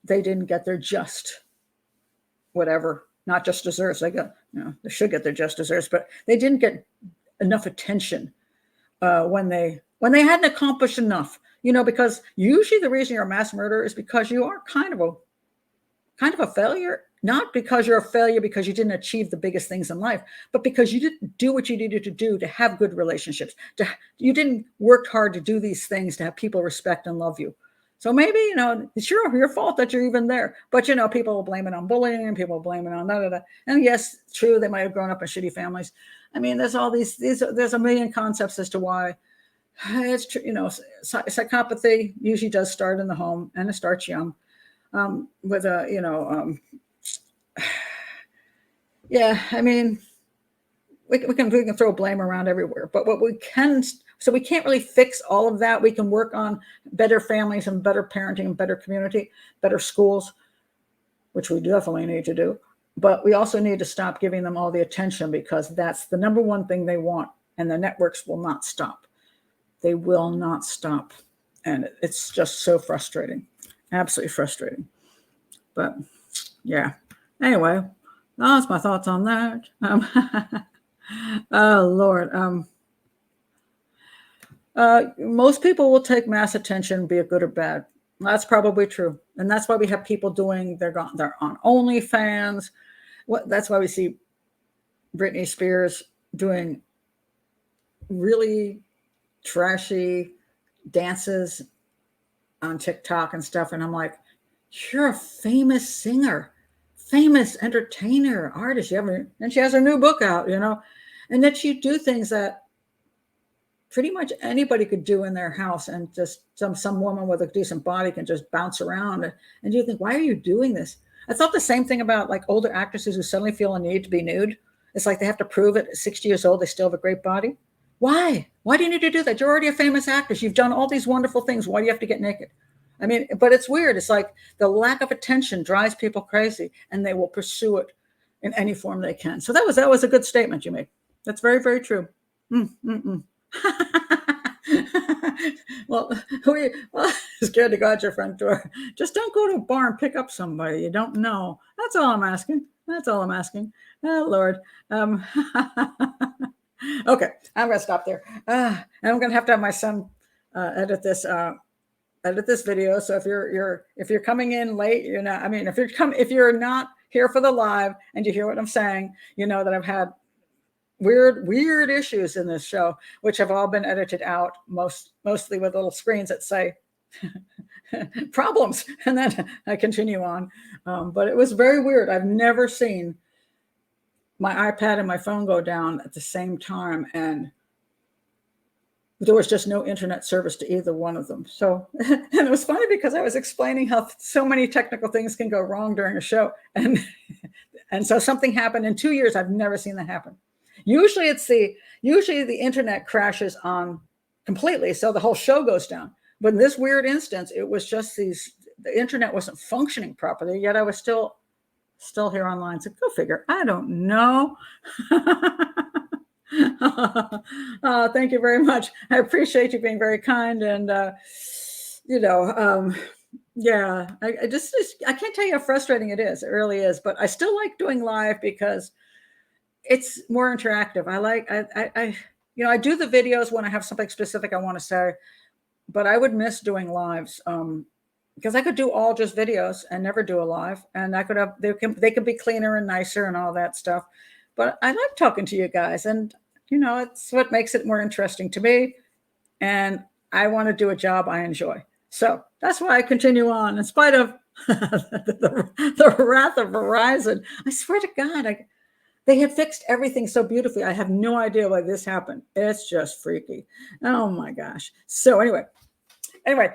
they didn't get their just whatever, not just desserts. They got, you know, they should get their just desserts, but they didn't get enough attention when they hadn't accomplished enough. You know, because usually the reason you're a mass murderer is because you are kind of a failure, not because you're a failure because you didn't achieve the biggest things in life, but because you didn't do what you needed to do to have good relationships. You didn't work hard to do these things to have people respect and love you. So maybe, you know, it's your fault that you're even there. But, you know, people will blame it on bullying, and people will blame it on da. And yes, true, they might have grown up in shitty families. I mean, there's all there's a million concepts as to why it's true. You know, psychopathy usually does start in the home, and it starts young. With a, you know, yeah, I mean, we can throw blame around everywhere, but what we can, so we can't really fix all of that. We can work on better families and better parenting and better community, better schools, which we definitely need to do. But we also need to stop giving them all the attention, because that's the number one thing they want. And the networks will not stop. They will not stop. And it's just so frustrating. Absolutely frustrating. But yeah, anyway, that's my thoughts on that. Oh Lord. Most people will take mass attention, be it good or bad. That's probably true. And that's why we have people doing, they're on OnlyFans. That's why we see Britney Spears doing really trashy dances on TikTok and stuff. And I'm like, you're a famous singer, famous entertainer, artist. And she has her new book out, you know, and that you do things that pretty much anybody could do in their house, and just some woman with a decent body can just bounce around. And you think, why are you doing this? I thought the same thing about like older actresses who suddenly feel a need to be nude. It's like they have to prove it at 60 years old, they still have a great body. Why? Why do you need to do that? You're already a famous actress. You've done all these wonderful things. Why do you have to get naked? I mean, but it's weird. It's like the lack of attention drives people crazy, and they will pursue it in any form they can. So that was a good statement you made. That's very, very true. well, well, scared to go out your front door. Just don't go to a bar and pick up somebody you don't know. That's all I'm asking. That's all I'm asking. Oh, Lord. Okay, I'm going to stop there. And I'm going to have my son edit this video. So if you're coming in late, you're not. I mean, if you're not here for the live and you hear what I'm saying, you know that I've had weird issues in this show, which have all been edited out, mostly with little screens that say problems, and then I continue on. But it was very weird. I've never seen my iPad and my phone go down at the same time, and there was just no internet service to either one of them. So, and it was funny because I was explaining how so many technical things can go wrong during a show, and so something happened in 2 years. I've never seen that happen. Usually the internet crashes on completely, so the whole show goes down. But in this weird instance, it was just the internet wasn't functioning properly, yet I was still here online. So go figure. I don't know. Thank you very much. I appreciate you being very kind. And, yeah, I just I can't tell you how frustrating it is. It really is. But I still like doing live because it's more interactive. I do the videos when I have something specific I want to say, but I would miss doing lives because I could do all just videos and never do a live, and I could have they could be cleaner and nicer and all that stuff. But I like talking to you guys, and it's what makes it more interesting to me. And I want to do a job I enjoy, so that's why I continue on in spite of the wrath of Verizon. I swear to God, they had fixed everything so beautifully. I have no idea why this happened. It's just freaky. Oh my gosh. So anyway,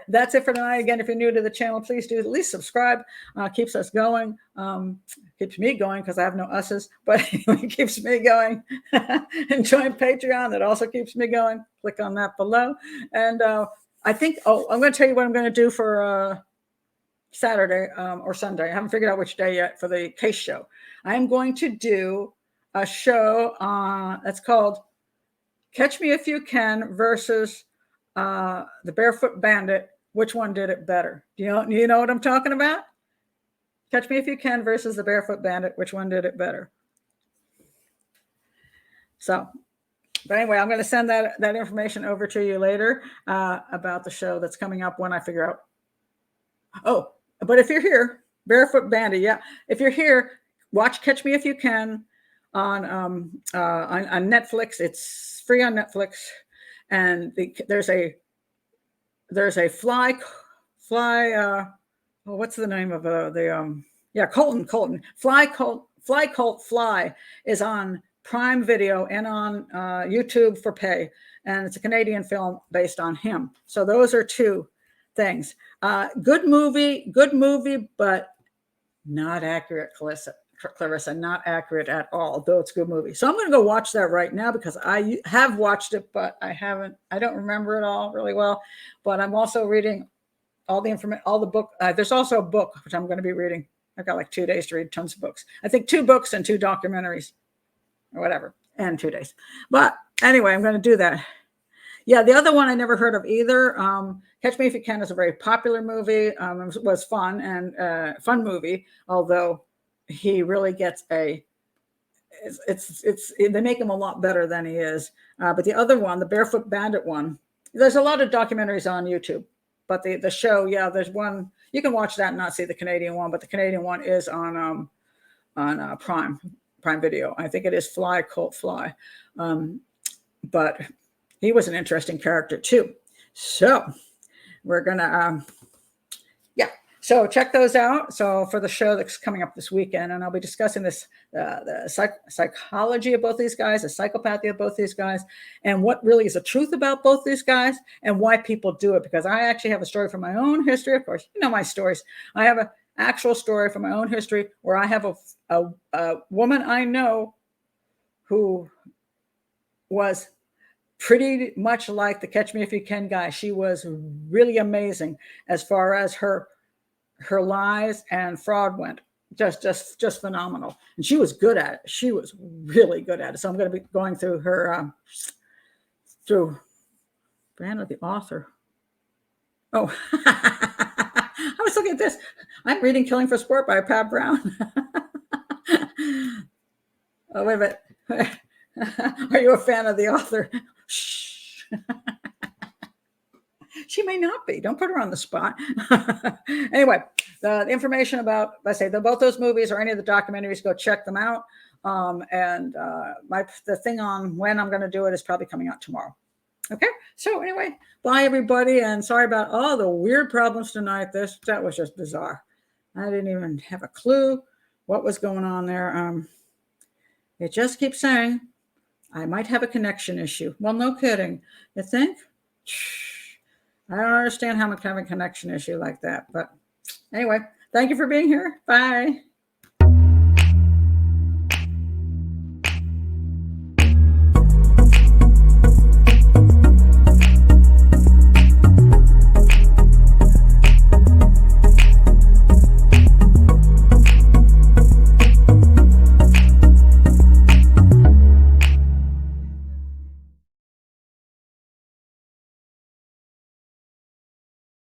that's it for tonight. Again, if you're new to the channel, please do at least subscribe. Keeps us going. Keeps me going because I have no us's, but it keeps me going. And join Patreon. That also keeps me going. Click on that below. And I think, I'm going to tell you what I'm going to do for Saturday or Sunday. I haven't figured out which day yet for the case show. I'm going to do a show that's called Catch Me If You Can versus the Barefoot Bandit. Which one did it better? Do you know what I'm talking about? Catch Me If You Can versus the Barefoot Bandit. Which one did it better? So, but anyway, I'm going to send that information over to you later about the show that's coming up when I figure out. Oh, but if you're here, Barefoot Bandit, yeah. If you're here, watch Catch Me If You Can on Netflix. It's free on Netflix, and there's a fly. What's the name of Colton Fly Cult Fly is on Prime Video and on YouTube for pay, and it's a Canadian film based on him. So those are two things. Good movie, but not accurate, Clarissa, not accurate at all, though it's a good movie. So I'm going to go watch that right now because I have watched it, but I don't remember it all really well. But I'm also reading all the information, all the book. There's also a book, which I'm going to be reading. I've got like 2 days to read tons of books. I think 2 books and 2 documentaries or whatever, and 2 days. But anyway, I'm going to do that. Yeah, the other one I never heard of either. Catch Me If You Can is a very popular movie. It was fun and fun movie, although he really gets they make him a lot better than he is. But the other one, the Barefoot Bandit one, there's a lot of documentaries on YouTube. But the show, yeah, there's one you can watch that and not see the Canadian one, but the Canadian one is on Prime Video. I think it is Fly Cult Fly, but he was an interesting character too. So we're gonna, so check those out. So for the show that's coming up this weekend, and I'll be discussing this, the psychology of both these guys, the psychopathy of both these guys, and what really is the truth about both these guys and why people do it. Because I actually have a story from my own history. Of course, you know my stories. I have an actual story from my own history where I have a woman I know who was pretty much like the Catch Me If You Can guy. She was really amazing as far as her lies and fraud went. Just phenomenal. And she was good at it. She was really good at it. So I'm going to be going through her Fan of the author. Oh, I was looking at this. I'm reading Killing for Sport by Pat Brown. Oh, wait a minute. Are you a fan of the author? Shh. She may not be. Don't put her on the spot. Anyway, the information about, let's say, both those movies or any of the documentaries, go check them out. The thing on when I'm going to do it is probably coming out tomorrow. Okay. So anyway, bye everybody, and sorry about all the weird problems tonight. That was just bizarre. I didn't even have a clue what was going on there. It just keeps saying I might have a connection issue. Well, no kidding. You think? I don't understand how I'm having a connection issue like that. But anyway, thank you for being here. Bye.